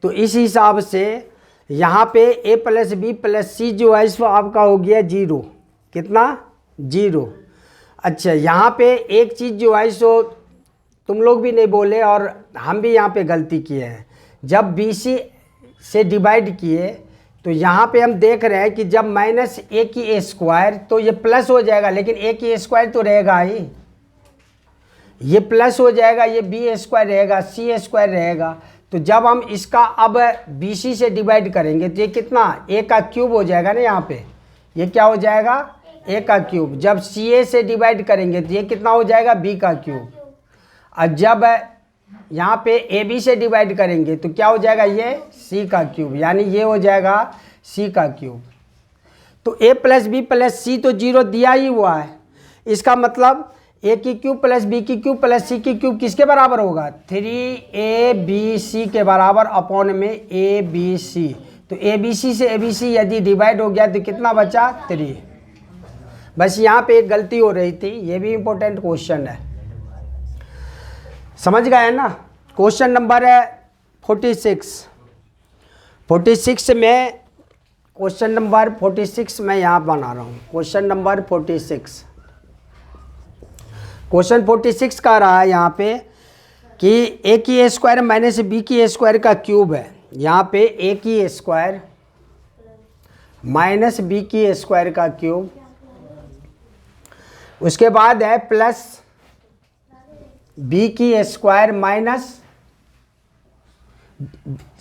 तो इस हिसाब से यहाँ पे a प्लस बी प्लस सी जो है सो आपका हो गया 0, कितना 0। अच्छा यहाँ पे एक चीज़ जो है सो तुम लोग भी नहीं बोले और हम भी यहाँ पे गलती किए हैं, जब बी सी से डिवाइड किए तो यहाँ पे हम देख रहे हैं कि जब माइनस ए की स्क्वायर तो ये प्लस हो जाएगा, लेकिन ए की स्क्वायर तो रहेगा ही, ये प्लस हो जाएगा, ये बी स्क्वायर रहेगा सी स्क्वायर रहेगा, तो तो जब हम इसका अब BC से डिवाइड करेंगे तो ये कितना a का क्यूब हो जाएगा ना, यहाँ पे ये क्या हो जाएगा a का क्यूब। जब CA से डिवाइड करेंगे तो ये कितना हो जाएगा b का क्यूब। और जब यहाँ पे AB से डिवाइड करेंगे तो क्या हो जाएगा ये C का क्यूब, यानी ये हो जाएगा C का क्यूब। तो a प्लस बी प्लस सी तो 0 दिया ही हुआ है, इसका मतलब a की क्यूब प्लस बी की क्यूब प्लस सी की क्यूब किसके बराबर होगा 3abc के बराबर अपॉन में abc। तो abc से abc यदि डिवाइड हो गया तो कितना बचा 3। बस यहाँ पे एक गलती हो रही थी, ये भी इम्पोर्टेंट क्वेश्चन है, समझ गए ना। क्वेश्चन नंबर 46 में क्वेश्चन नंबर 46 मैं यहाँ बना रहा हूँ। क्वेश्चन नंबर 46, क्वेश्चन 46 का रहा है यहाँ पे कि a की स्क्वायर माइनस b की स्क्वायर का क्यूब है। यहाँ पे a की स्क्वायर माइनस b की स्क्वायर का क्यूब, उसके बाद है प्लस b की स्क्वायर माइनस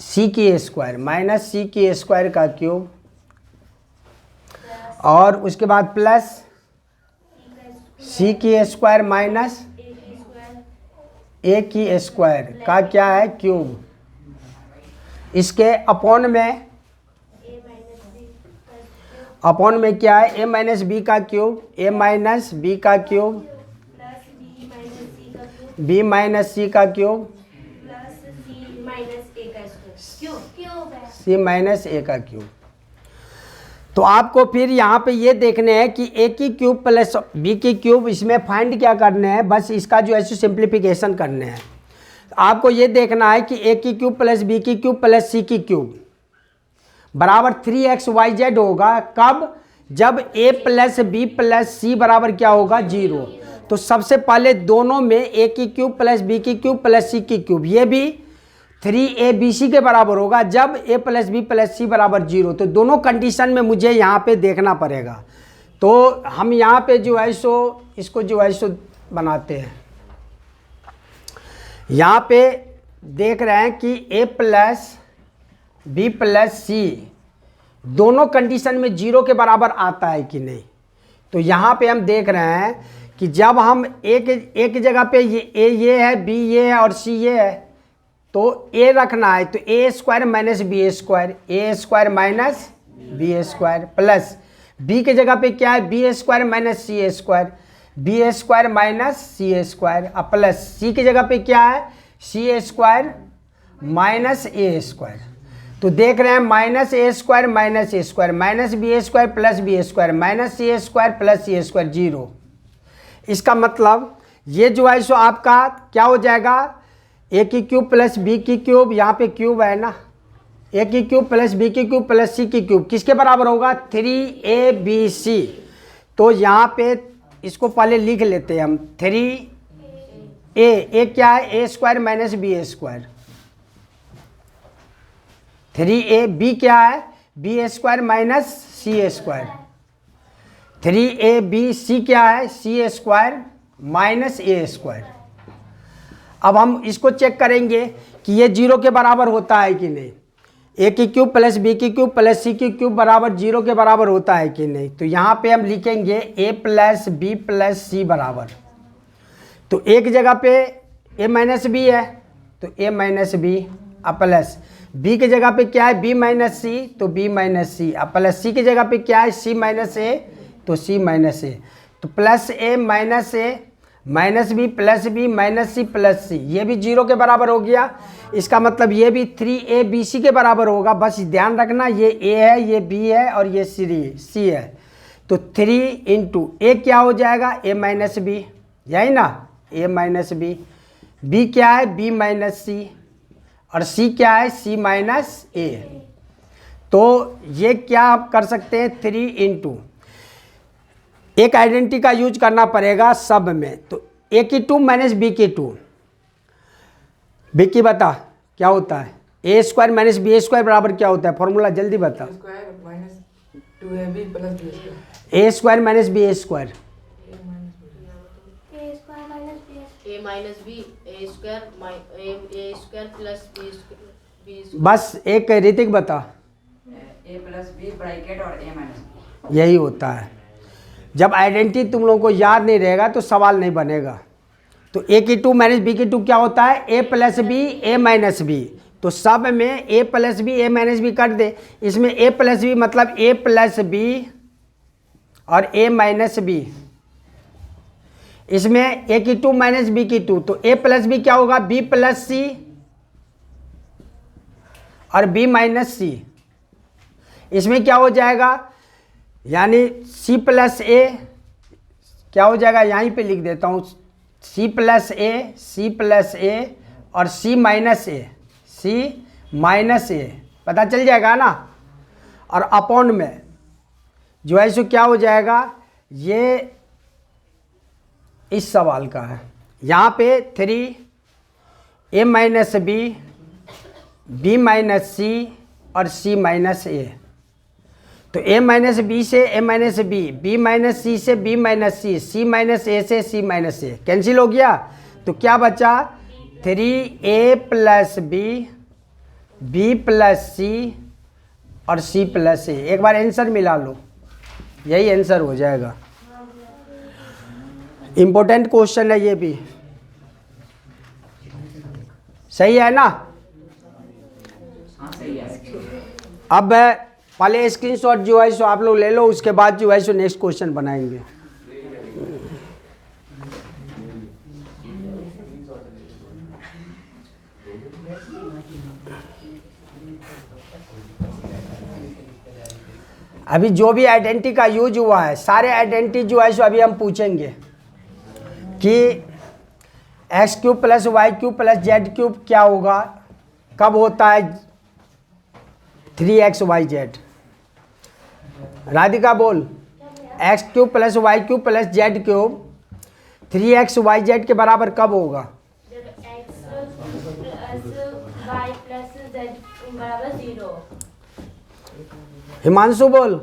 c की स्क्वायर माइनस c की स्क्वायर का क्यूब, और उसके बाद प्लस c की स्क्वायर माइनस a की स्क्वायर का क्या है क्यूब, इसके अपॉन में क्या है a माइनस बी का क्यूब, a माइनस बी का क्यूब, b माइनस सी का क्यूब, c माइनस a का क्यूब। तो आपको फिर यहाँ पे ये देखने हैं कि a की क्यूब प्लस b की क्यूब, इसमें फाइंड क्या करने हैं, बस इसका जो है सिंप्लीफिकेशन करने हैं। आपको ये देखना है कि a की क्यूब प्लस b की क्यूब प्लस c की क्यूब बराबर 3xyz होगा। कब? जब a plus B plus C बराबर क्या होगा 0। तो सबसे पहले दोनों में a की क्यूब प्लस b की क्यूब प्लस c की क्यूब, ये भी 3abc के बराबर होगा जब a plus B plus C बराबर 0। तो दोनों कंडीशन में मुझे यहाँ पे देखना पड़ेगा। तो हम यहाँ पे जो है सो इसको जो है सो बनाते हैं। यहाँ पे देख रहे हैं कि a प्लस बी प्लस सी दोनों कंडीशन में 0 के बराबर आता है कि नहीं। तो यहाँ पे हम देख रहे हैं कि जब हम एक जगह पे ये है, b ये है और c ये है, तो a रखना है तो a square minus b square, a square minus b square, plus b के जगह पे क्या है b square minus c square, b square minus c square, अब प्लस c की जगह पे क्या है c square minus a square. तो देख रहे हैं minus a square minus a square minus b square plus b square minus c square plus c square 0। इसका मतलब ये जो है सो आपका क्या हो जाएगा a की क्यूब प्लस b की क्यूब, यहाँ पे क्यूब है ना, a की क्यूब प्लस b की क्यूब प्लस c की क्यूब किसके बराबर होगा 3abc। तो यहाँ पे इसको पहले लिख लेते हैं हम 3a क्या है a square minus b square, 3ab क्या है b square minus c square, 3abc क्या है c square minus a square. अब हम इसको चेक करेंगे कि ये 0 के बराबर होता है कि नहीं। a की क्यूब प्लस b की क्यूब प्लस c की क्यूब बराबर 0 के बराबर होता है कि नहीं। तो यहाँ पे हम लिखेंगे a plus B plus C बराबर, तो एक जगह पे a माइनस बी है तो a माइनस बी, अब प्लस b की जगह पे क्या है b माइनस सी तो b माइनस सी, अब प्लस c की जगह पे क्या है c माइनस a तो c माइनस a। तो plus a minus a minus b plus b minus c plus c, ये भी 0 के बराबर हो गया। इसका मतलब ये भी 3abc के बराबर होगा। बस ध्यान रखना ये a है, ये b है और ये c है। तो 3 इंटू a क्या हो जाएगा a माइनस बी, यही ना a माइनस बी, b क्या है b माइनस सी और c क्या है c माइनस a। तो ये क्या आप कर सकते हैं 3 इंटू एक आइडेंटिटी का यूज करना पड़ेगा सब में। तो a की 2 माइनस बी की 2, विक्की बता क्या होता है a square minus b square बराबर क्या होता है, फॉर्मूला जल्दी बता। स्क्वायर माइनस 2ab प्लस b square, a square minus b square, a square a minus b a square plus b square. बस एक ऋतिक बता। A plus B ब्रैकेट और A minus B। यही होता है। जब आइडेंटिटी तुम लोगों को याद नहीं रहेगा तो सवाल नहीं बनेगा। तो ए की टू माइनस बी की टू क्या होता है? ए प्लस बी ए माइनस बी। तो सब में ए प्लस बी ए माइनस बी कर दे। इसमें ए प्लस बी मतलब ए प्लस बी और ए माइनस बी। इसमें ए की टू माइनस बी की टू, तो ए प्लस बी क्या होगा? बी प्लस सी और बी माइनस सी। इसमें क्या हो जाएगा? यानी सी प्लस ए क्या हो जाएगा? यहीं पे लिख देता हूँ, सी प्लस ए और सी माइनस ए पता चल जाएगा ना। और अपॉन में जो है सो क्या हो जाएगा? ये इस सवाल का है। यहाँ पे 3 a माइनस बी माइनस सी और सी माइनस ए। तो a माइनस बी से a माइनस बी माइनस सी से b माइनस सी माइनस ए से c माइनस ए कैंसिल हो गया। तो क्या बचा? 3a प्लस बी प्लस सी और c प्लस ए। एक बार आंसर मिला लो, यही आंसर हो जाएगा। इम्पोर्टेंट क्वेश्चन है ये भी, सही है ना? हाँ सही है। अब पहले स्क्रीनशॉट जो है सो आप लोग ले लो, उसके बाद जो है सो नेक्स्ट क्वेश्चन बनाएंगे। अभी जो भी आइडेंटिटी का यूज हुआ है, सारे आइडेंटिटी जो है सो अभी हम पूछेंगे कि x cube plus y cube plus z cube क्या होगा, कब होता है 3xyz। राधिका बोल, x cube plus y cube plus z cube 3xyz के बराबर कब होगा? जब x plus y plus z बराबर 0। हिमांशु बोल,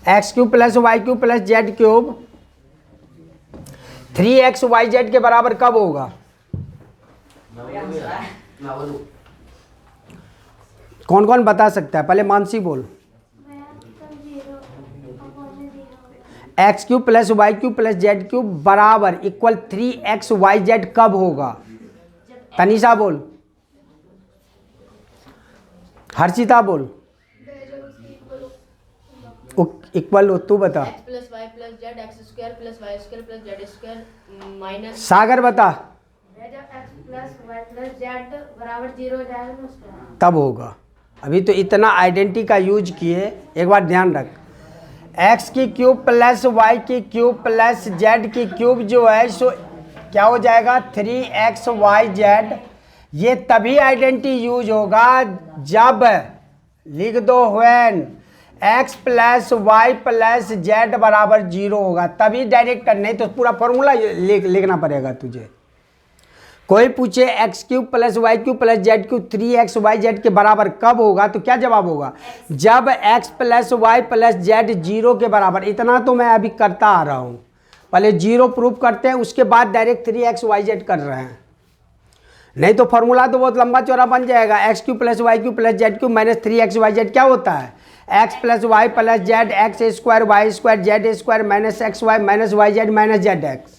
x cube plus y cube plus z cube 3xyz के बराबर कब होगा? कौन कौन बता सकता है? पहले मानसी बोल। X cube plus y cube plus z cube बराबर इक्वल 3xyz कब होगा? तनीषा बोल। हर्षिता बोल। इक्वल हो, तू बता। X plus y plus z x square plus y squared plus z square minus. Sagar बता। जब x plus y plus z बराबर 0 हो जाएगा ना उसका तब होगा। अभी तो इतना आइडेंटिटी का यूज किए, एक बार ध्यान रख। एक्स की क्यूब प्लस वाई की क्यूब प्लस जेड की क्यूब जो है सो क्या हो जाएगा? 3xyz। ये तभी आइडेंटिटी यूज होगा जब लिख दो when x plus y plus z बराबर 0 होगा, तभी डायरेक्ट करना। नहीं तो पूरा फॉर्मूला लिखना पड़ेगा तुझे। कोई पूछे x cube plus y cube plus z cube 3xyz के बराबर कब होगा, तो क्या जवाब होगा? जब x plus y plus z 0 के बराबर। इतना तो मैं अभी करता आ रहा हूँ, पहले 0 प्रूव करते हैं, उसके बाद डायरेक्ट 3xyz कर रहे हैं। नहीं तो फॉर्मूला तो बहुत लंबा चौड़ा बन जाएगा। X cube plus y cube plus z cube minus 3xyz क्या होता है? X plus y plus z x square y square z square minus x y minus y z minus z x.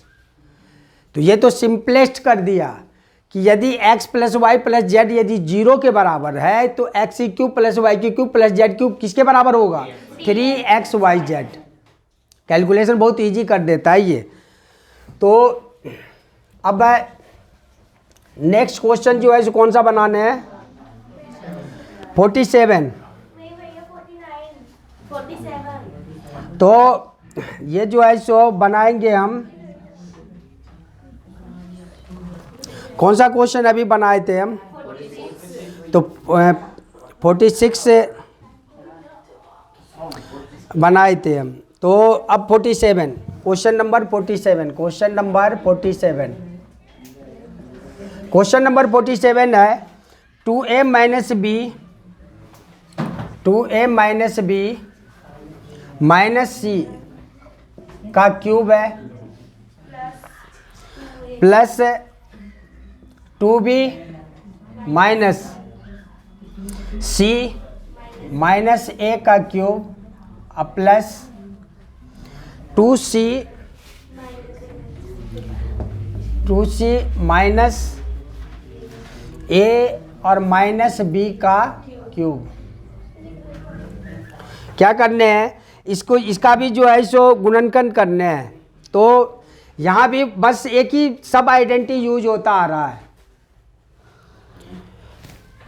तो ये तो सिंपलेस्ट कर दिया कि यदि x plus y plus z यदि 0 के बराबर है तो x cube plus y cube plus z cube किसके बराबर होगा? 3xyz। कैलकुलेशन बहुत इजी कर देता है ये। तो अब नेक्स्ट क्वेश्चन जो है कौन सा बनाने हैं? 47। नहीं भैया 47। तो ये जो है सो बनाएंगे हम। कौन सा क्वेश्चन अभी बनाए थे हम? 46। तो 46 से बनाए थे हम। तो अब 47, question number 47, question number 47, question number 47 है 2a माइनस बी माइनस सी का क्यूब है plus 2b minus c minus a का क्यूब अब प्लस 2c माइनस a और माइनस b का क्यूब। क्या करने हैं इसको, इसका भी जो है सो गुणनखंड करने हैं। तो यहाँ भी बस एक ही सब आइडेंटिटी यूज होता आ रहा है।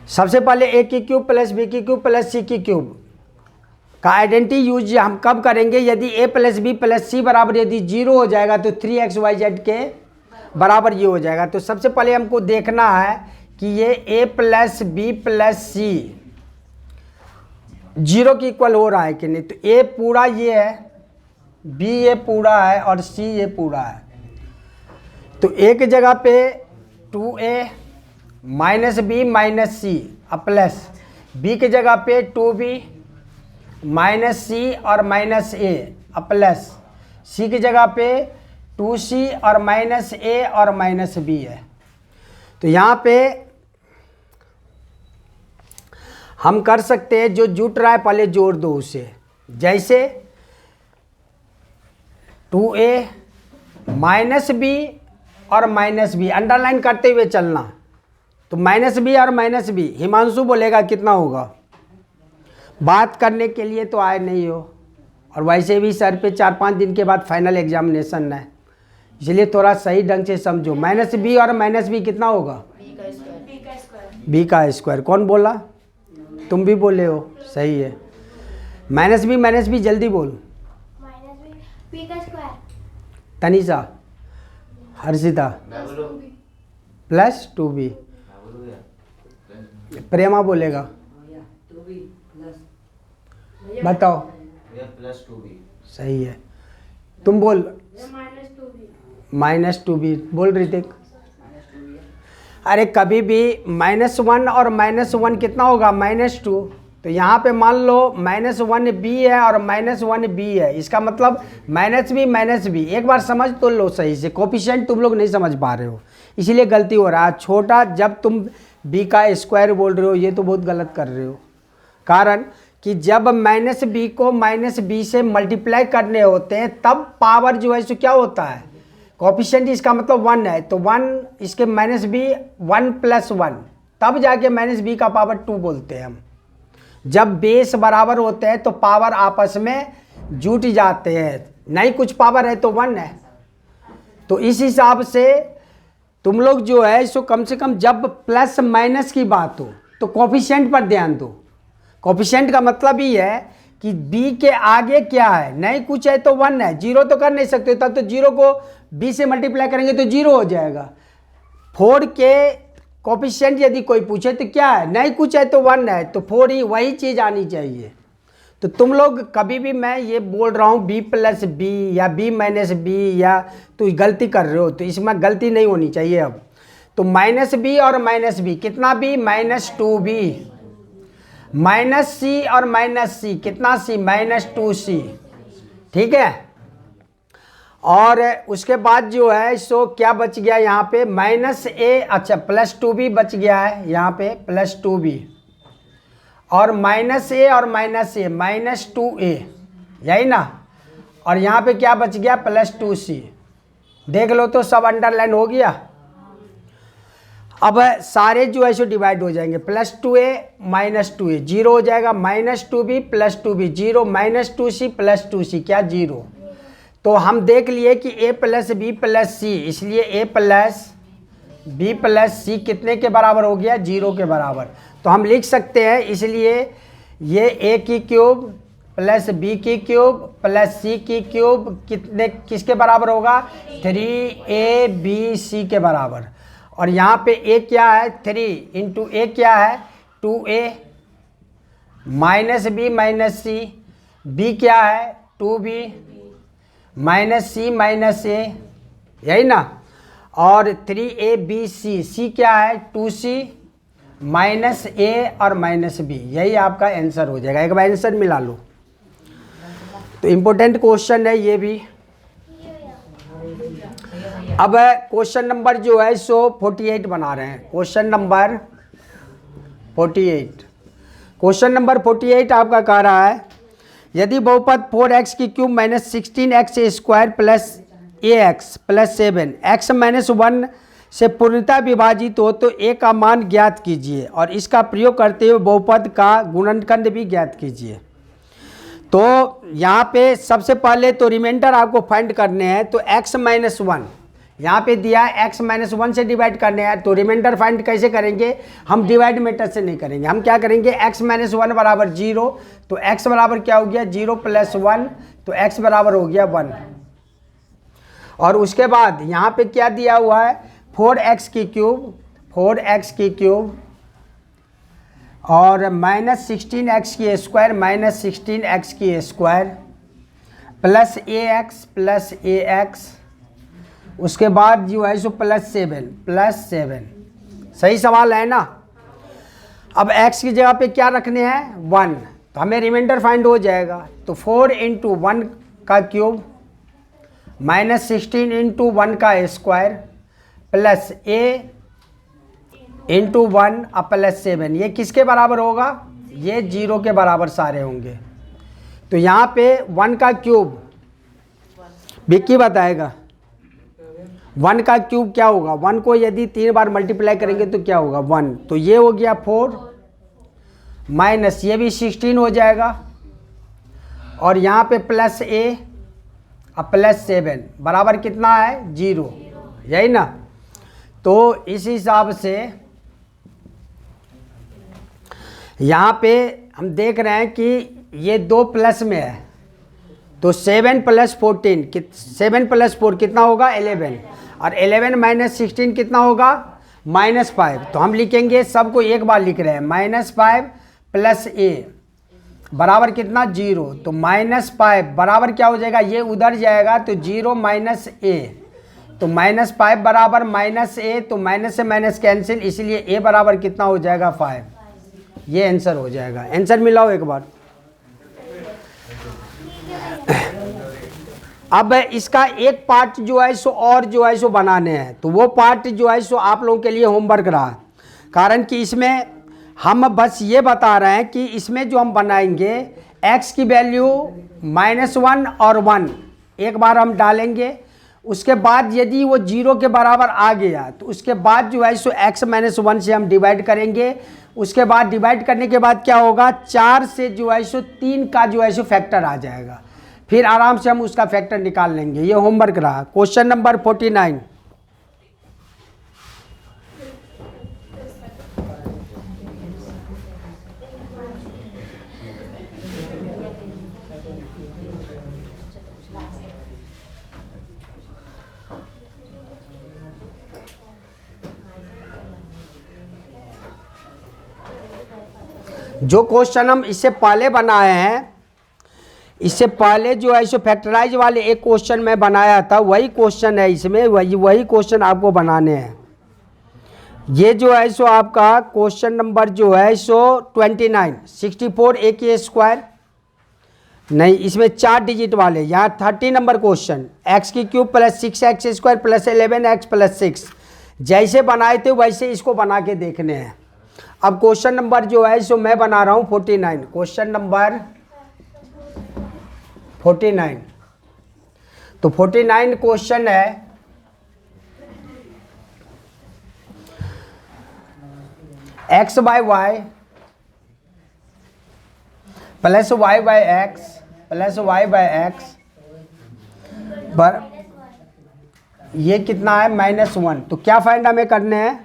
सबसे पहले a की क्यूब प्लस b की क्यूब प्लस c की क्यूब का आइडेंटिटी यूज हम कब करेंगे, यदि a plus B plus C बराबर यदि 0 हो जाएगा तो 3xyz के बराबर ये हो जाएगा। तो सबसे पहले हमको देखना है कि ये a प्लस बी प्लस सी 0 के इक्वल हो रहा है कि नहीं। तो a पूरा ये है, b ये पूरा है और c ये पूरा है। तो a की जगह पे 2a माइनस बी माइनस सी अब प्लस b की जगह पे 2b माइनस सी और माइनस a अब प्लस c की जगह पे 2c और माइनस a और माइनस b है। तो यहाँ पे हम कर सकते हैं, जो जुट रहा है पहले जोड़ दो उसे। जैसे 2a माइनस बी और माइनस बी अंडरलाइन करते हुए चलना। तो माइनस बी और माइनस बी, हिमांशु बोलेगा कितना होगा, बात करने के लिए तो आए नहीं हो, और वैसे भी सर पे 4-5 दिन के बाद फाइनल एग्जामिनेशन है, इसलिए थोड़ा सही ढंग से समझो। माइनस बी और माइनस बी कितना होगा, बी का स्क्वायर। कौन बोला, तुम भी बोले हो, सही है। माइनस बी जल्दी बोल। बी का square. Tanisha, Harshita plus 2b। प्रेमा बोलेगा, बताओ। प्लस 2b सही है। तुम बोल। Minus 2b। -2b बोल ऋतिक। अरे कभी भी -1 और -1 कितना होगा, -2। तो यहाँ पे मान लो -1b है और -1b है, इसका मतलब -b। एक बार समझ तो लो सही से, कोफिशिएंट तुम लोग नहीं समझ पा रहे हो, इसीलिए गलती हो रहा है। छोटा जब तुम b का स्क्वायर बोल रहे हो, ये तो बहुत गलत कर रहे हो। कारण कि जब -b को -b से मल्टीप्लाई करने होते हैं तब पावर जो है सो क्या होता है, कोफिशिएंट, इसका मतलब 1 है। तो 1 इसके -b 1 + 1, तब जाके -b का पावर 2 बोलते हैं हम। जब बेस बराबर होते हैं तो पावर आपस में जुट जाते हैं, नहीं कुछ पावर है तो 1 है। तो इस हिसाब से तुम लोग जो है इसको कम से कम जब प्लस माइनस की बात हो तो कोफिशिएंट पर ध्यान दो। कोफिशिएंट का मतलब ही है कि b के आगे क्या है, नहीं कुछ है तो 1 है, 0 तो कर नहीं सकते, तब तो 0 को b से मल्टीप्लाई करेंगे तो 0 हो जाएगा। 4 के कोफिशिएंट यदि कोई पूछे तो क्या है, नहीं कुछ है तो 1 है, तो 4 ही वही चीज़ आनी चाहिए। तो तुम लोग कभी भी मैं ये बोल रहा हूँ b + b या b - b या तो गलती कर रहे हो, तो इसमें गलती नहीं होनी चाहिए। अब तो -b और -b कितना b, -2b, -c और -c कितना c, -2c, ठीक है। और उसके बाद जो है सो क्या बच गया यहाँ पे, -a, अच्छा +2b बच गया है यहाँ पे, +2b और -a और -a -2a, यही ना। और यहाँ पे क्या बच गया, +2c। देख लो तो सब अंडरलाइन हो गया। अब सारे जो है सो डिवाइड हो जाएंगे, +2a -2a 0 हो जाएगा, -2b +2b 0, -2c +2c क्या 0। तो हम देख लिए कि a + b + c, इसलिए a + b + c कितने के बराबर हो गया, 0 के बराबर। तो हम लिख सकते हैं, इसलिए ये a की क्यूब प्लस b की क्यूब प्लस c की क्यूब कितने किसके बराबर होगा, 3abc के बराबर। और यहाँ पे a क्या है, 3 × a क्या है, 2a -b -c, b क्या है 2b -c -a, यही ना। और 3abc, c क्या है 2c -a और -b, यही आपका आंसर हो जाएगा। एक बार आंसर मिला लो। तो इम्पोर्टेंट क्वेश्चन है ये भी। अब क्वेश्चन नंबर जो है सो 48 बना रहे हैं। क्वेश्चन नंबर 48, क्वेश्चन नंबर 48 आपका कह रहा है यदि बहुपद 4x की cube minus 16x square plus ax plus 7 x minus 1 से पूर्णतः विभाजित हो तो a का मान ज्ञात कीजिए और इसका प्रयोग करते हुए बहुपद का गुणनखंड भी ज्ञात कीजिए। तो यहाँ पे सबसे पहले तो रिमाइंडर आपको फाइंड करने हैं, तो x माइनस 1 यहाँ पे दिया है, x माइनस 1 से डिवाइड करने हैं। तो रिमाइंडर फाइंड कैसे करेंगे, हम डिवाइड मेथड से नहीं करेंगे, हम क्या करेंगे x माइनस 1 बराबर 0, तो x बराबर क्या हो गया 0 प्लस 1, तो x बराबर हो गया 1। और उसके बाद यहाँ पे क्या दिया हुआ है 4x की क्यूब और माइनस 16x की स्क्वायर माइनस 16x की स्क्वायर प्लस ax उसके बाद जो है सो प्लस 7। सही सवाल है ना। अब x की जगह पे क्या रखने हैं 1, तो हमें रिमाइंडर फाइंड हो जाएगा। तो 4 इंटू 1 का क्यूब माइनस 16 इंटू 1 का स्क्वायर प्लस a इंटू 1 अब प्लस 7, ये किसके बराबर होगा, ये 0 के बराबर सारे होंगे। तो यहाँ पे 1 का क्यूब विक्की बताएगा 1 का क्यूब क्या होगा, 1 को यदि 3 बार मल्टीप्लाई करेंगे तो क्या होगा 1, तो ये हो गया 4 माइनस ये भी 16 हो जाएगा और यहाँ पे प्लस a अब प्लस 7 बराबर कितना है 0, यही ना। तो इस हिसाब से यहाँ पे हम देख रहे हैं कि ये 2 प्लस में है, तो 7 प्लस 14 7 प्लस 4 कितना होगा 11 और 11 माइनस 16 कितना होगा -5। तो हम लिखेंगे, सबको एक बार लिख रहे हैं, -5 प्लस a बराबर कितना 0, तो -5 बराबर क्या हो जाएगा, ये उधर जाएगा तो 0 माइनस a, तो -5 बराबर माइनस a, तो माइनस से माइनस कैंसिल, इसलिए a बराबर कितना हो जाएगा 5। ये आंसर हो जाएगा। आंसर मिलाओ एक बार। अब इसका एक पार्ट जो है सो और जो है सो बनाने हैं, तो वो पार्ट जो है सो आप लोगों के लिए होमवर्क रहा, कारण कि इसमें हम बस ये बता रहे हैं कि इसमें जो हम बनाएंगे x की वैल्यू -1 और 1 एक बार हम डालेंगे, उसके बाद यदि वो 0 के बराबर आ गया तो उसके बाद जो है सो x माइनस 1 से हम डिवाइड करेंगे। उसके बाद डिवाइड करने के बाद क्या होगा, 4 से जो है सो 3 का जो है सो फैक्टर आ जाएगा, फिर आराम से हम उसका फैक्टर निकाल लेंगे। ये होमवर्क रहा। क्वेश्चन नंबर 49, जो क्वेश्चन हम इससे पहले बनाए हैं, इससे पहले जो है सो फैक्टराइज वाले एक क्वेश्चन मैं बनाया था, वही क्वेश्चन है इसमें, वही क्वेश्चन आपको बनाने हैं। ये जो है सो आपका क्वेश्चन नंबर जो है सो 29, 64 a की स्क्वायर नहीं, इसमें 4 डिजिट वाले, यहाँ 30 नंबर क्वेश्चन, x की cube plus 6x square plus 11x plus 6 जैसे बनाए थे वैसे इसको बना के देखने हैं। अब क्वेश्चन नंबर जो है सो मैं बना रहा हूँ 49, क्वेश्चन नंबर 49। तो 49 क्वेश्चन है, x by y plus y by x plus y by x पर ये कितना है -1। तो क्या फाइंड हमें करने हैं,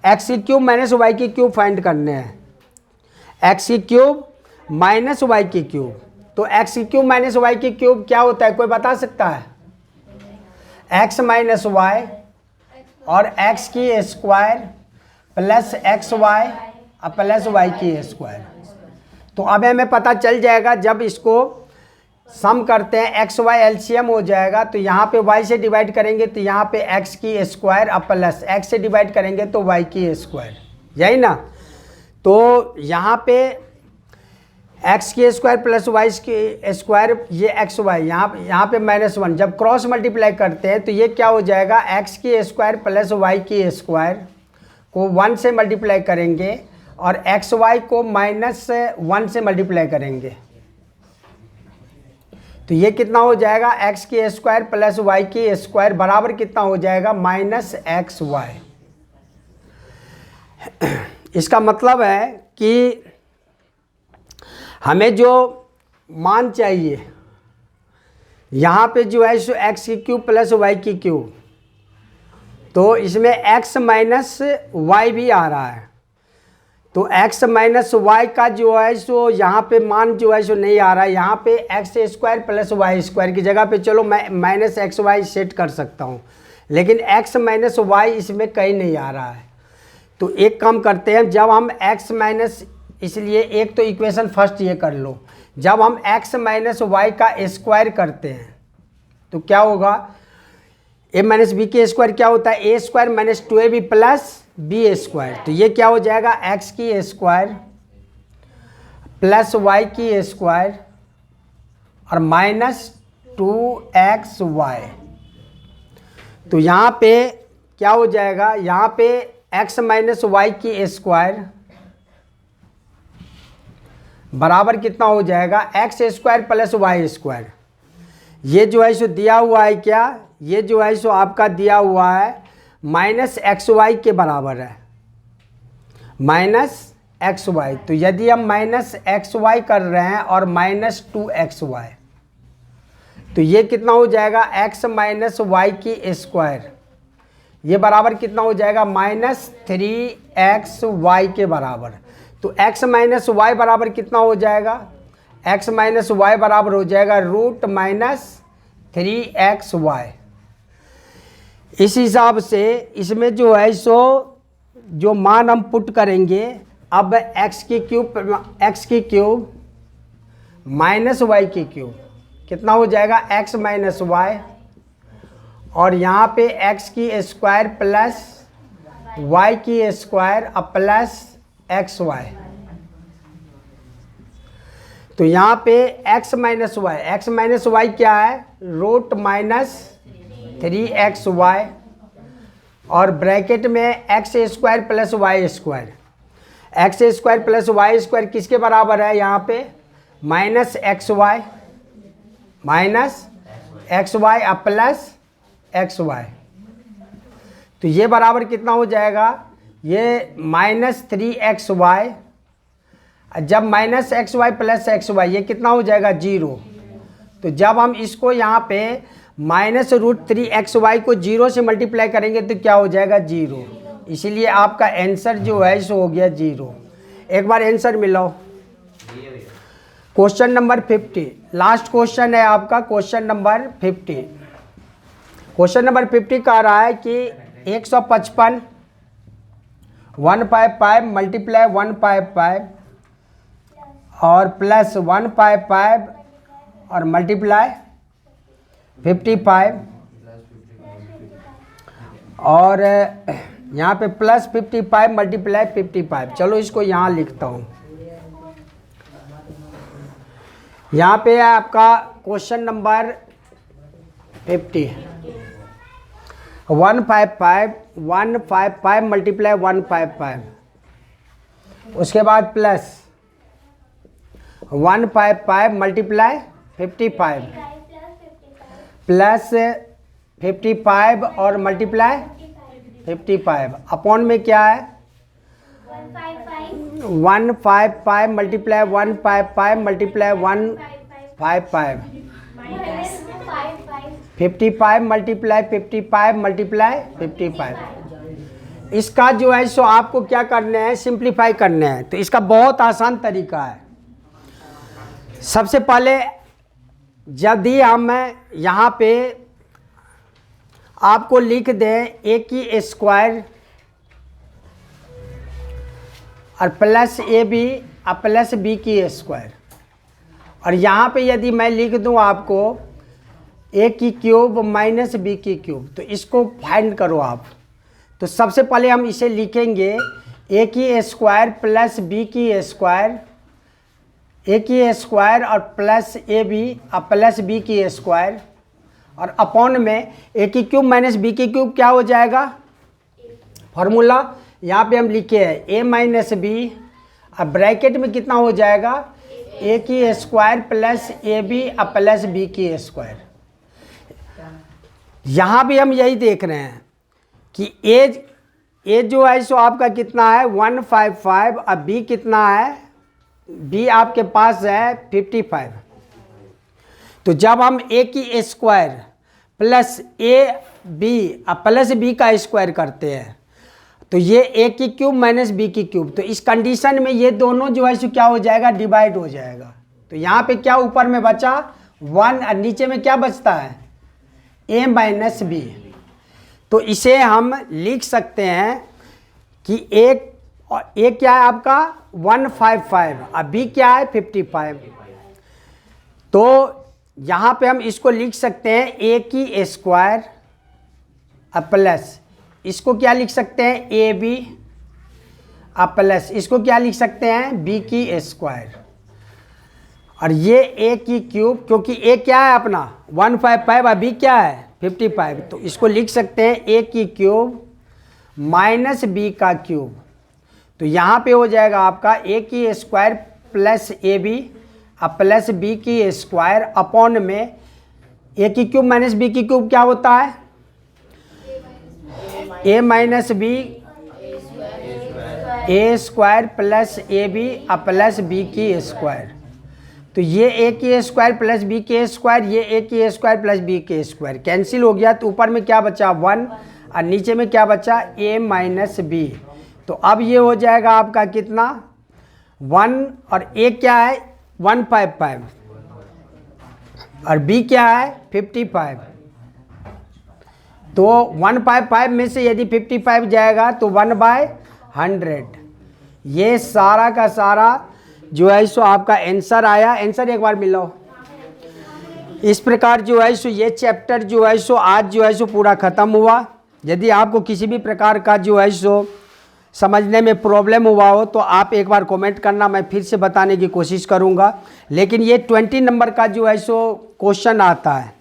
एक्स की क्यूब माइनस वाई की क्यूब फाइंड करने हैं, एक्स की क्यूब माइनस वाई की क्यूब। तो एक्स की क्यूब माइनस वाई की क्यूब क्या होता है, कोई बता सकता है, एक्स माइनस वाई और एक्स की स्क्वायर प्लस एक्स वाई और प्लस वाई की स्क्वायर। तो अब हमें पता चल जाएगा, जब इसको सम करते हैं एक्स वाई एलसीएम हो जाएगा, तो यहाँ पे y से डिवाइड करेंगे तो यहाँ पे x की स्क्वायर अब प्लस x से डिवाइड करेंगे तो y की स्क्वायर, यही ना। तो यहाँ पे एक्स की स्क्वायर प्लस वाई की स्क्वायर, ये एक्स वाई, यहाँ पे -1, जब क्रॉस मल्टीप्लाई करते हैं तो ये क्या हो जाएगा, एक्स की स्क्वायर प्लस वाई की स्क्वायर को 1 से मल्टीप्लाई करेंगे और एक्स वाई को -1 से मल्टीप्लाई करेंगे, तो ये कितना हो जाएगा, एक्स की स्क्वायर प्लस वाई की स्क्वायर बराबर कितना हो जाएगा, -xy। इसका मतलब है कि हमें जो मान चाहिए यहाँ पे जो है सो एक्स की क्यूब प्लस वाई की क्यूब, तो इसमें एक्स माइनस वाई भी आ रहा है, तो x माइनस वाई का जो है सो यहाँ पे मान जो है सो नहीं आ रहा है, यहाँ पे x square plus y square की जगह पे चलो मैं -xy सेट कर सकता हूँ, लेकिन x माइनस वाई इसमें कहीं नहीं आ रहा है। तो एक काम करते हैं, जब हम x माइनस, इसलिए एक तो इक्वेशन फर्स्ट ये कर लो, जब हम x माइनस वाई का स्क्वायर करते हैं तो क्या होगा, a माइनस बी के स्क्वायर क्या होता है, a square minus 2ab plus b square, तो ये क्या हो जाएगा, x की स्क्वायर प्लस वाई की स्क्वायर और -2xy। तो यहाँ पे क्या हो जाएगा, यहाँ पे x माइनस वाई की स्क्वायर बराबर कितना हो जाएगा, x square plus y square, ये जो है सो दिया हुआ है क्या, ये जो है सो आपका दिया हुआ है -xy के बराबर है, -xy। तो यदि हम -xy कर रहे हैं और -2xy, तो ये कितना हो जाएगा, x माइनस वाई की स्क्वायर, ये बराबर कितना हो जाएगा, -3xy के बराबर। तो x माइनस वाई बराबर कितना हो जाएगा, x माइनस वाई बराबर हो जाएगा √-3xy। इस हिसाब से इसमें जो है सो जो मान हम पुट करेंगे, अब x की क्यूब माइनस वाई की क्यूब कितना हो जाएगा, x माइनस वाई, और यहाँ पे x की स्क्वायर प्लस y की स्क्वायर और प्लस xy। तो यहाँ पे x माइनस वाई क्या है, √-3xy, और ब्रैकेट में x square plus y square, x square plus y square किसके बराबर है, यहाँ पे -xy और प्लस xy। तो ये बराबर कितना हो जाएगा, ये -3xy, जब -xy प्लस xy ये कितना हो जाएगा, 0। तो जब हम इसको यहाँ पे -√3xy को 0 से मल्टीप्लाई करेंगे तो क्या हो जाएगा, 0। इसीलिए आपका आंसर जो है सो हो गया 0। एक बार आंसर मिलाओ। क्वेश्चन नंबर 50, लास्ट क्वेश्चन है आपका, क्वेश्चन नंबर 50। क्वेश्चन नंबर 50 कह रहा है कि 155 155 मल्टीप्लाई 155 और प्लस 155 और मल्टीप्लाई 55 और यहाँ पे प्लस 55 मल्टीप्लाई 55। चलो इसको यहाँ लिखता हूँ। यहाँ पे है आपका क्वेश्चन नंबर 50, 155 मल्टीप्लाई 155, उसके बाद प्लस 155 मल्टीप्लाई 55 प्लस 55 और मल्टीप्लाई 55 अपॉन में क्या है 155 मल्टीप्लाई 155 मल्टीप्लाई 155 55 मल्टीप्लाई 55 मल्टीप्लाई 55। इसका जो है सो आपको क्या करना है, सिंप्लीफाई करना है। तो इसका बहुत आसान तरीका है। सबसे पहले यदि हम यहाँ पे आपको लिख दें a की स्क्वायर और प्लस ab और प्लस b की स्क्वायर, और यहाँ पे यदि मैं लिख दूँ आपको a की क्यूब माइनस b की क्यूब, तो इसको फाइंड करो आप। तो सबसे पहले हम इसे लिखेंगे a की स्क्वायर प्लस b की स्क्वायर ए की स्क्वायर और प्लस ए बी और प्लस बी की स्क्वायर और अपॉन में ए की क्यूब माइनस बी की क्यूब क्या हो जाएगा फॉर्मूला यहाँ पे हम लिखे हैं ए माइनस बी, अब ब्रैकेट में कितना हो जाएगा ए की स्क्वायर प्लस ए बी और प्लस बी की स्क्वायर। यहाँ भी हम यही देख रहे हैं कि ए जो है सो आपका कितना है 155, अब बी कितना है, बी आपके पास है 55। तो जब हम ए की स्क्वायर प्लस ए बी और प्लस बी का स्क्वायर करते हैं तो ये ए की क्यूब माइनस बी की क्यूब, तो इस कंडीशन में ये दोनों जो है सो क्या हो जाएगा डिवाइड हो जाएगा। तो यहाँ पे क्या ऊपर में बचा 1 और नीचे में क्या बचता है ए माइनस बी। तो इसे हम लिख सकते हैं कि ए क्या है आपका 155 और बी क्या है 55। तो यहाँ पे हम इसको लिख सकते हैं ए की स्क्वायर प्लस इसको क्या लिख सकते हैं ए बी प्लस इसको क्या लिख सकते हैं बी की स्क्वायर, और ये ए की क्यूब, क्योंकि ए क्या है अपना 155 और बी क्या है 55, तो इसको लिख सकते हैं ए की क्यूब माइनस बी का क्यूब। तो यहाँ पे हो जाएगा आपका ए की square plus a b plus B की स्क्वायर अपॉन में ए की क्यूब माइनस बी की क्यूब क्या होता है a minus b a square plus a b plus B की स्क्वायर। तो ये ए की स्क्वायर प्लस बी के स्क्वायर, ये ए की स्क्वायर प्लस बी के स्क्वायर कैंसिल हो गया, तो ऊपर में क्या बचा 1 और नीचे में क्या बचा ए माइनस बी। तो अब ये हो जाएगा आपका कितना 1 और ए क्या है 155 और बी क्या है 55। तो 155 में से यदि 55 जाएगा तो 1/100। ये सारा का सारा जो है सो आपका आंसर आया। आंसर एक बार मिलाओ। इस प्रकार जो है सो ये चैप्टर जो है सो आज जो है सो पूरा ख़त्म हुआ। यदि आपको किसी भी प्रकार का जो है सो समझने में प्रॉब्लम हुआ हो तो आप एक बार कमेंट करना, मैं फिर से बताने की कोशिश करूंगा। लेकिन ये 20 नंबर का जो है सो क्वेश्चन आता है,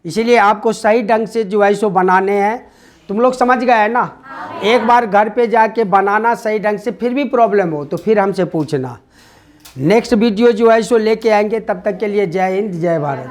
इसीलिए आपको सही ढंग से जो है सो बनाने हैं। तुम लोग समझ गए ना? एक बार घर पे जाके बनाना सही ढंग से, फिर भी प्रॉब्लम हो तो फिर हमसे पूछना। नेक्स्ट वीडियो जो है सो लेके आएंगे, तब तक के लिए जय हिंद जय भारत।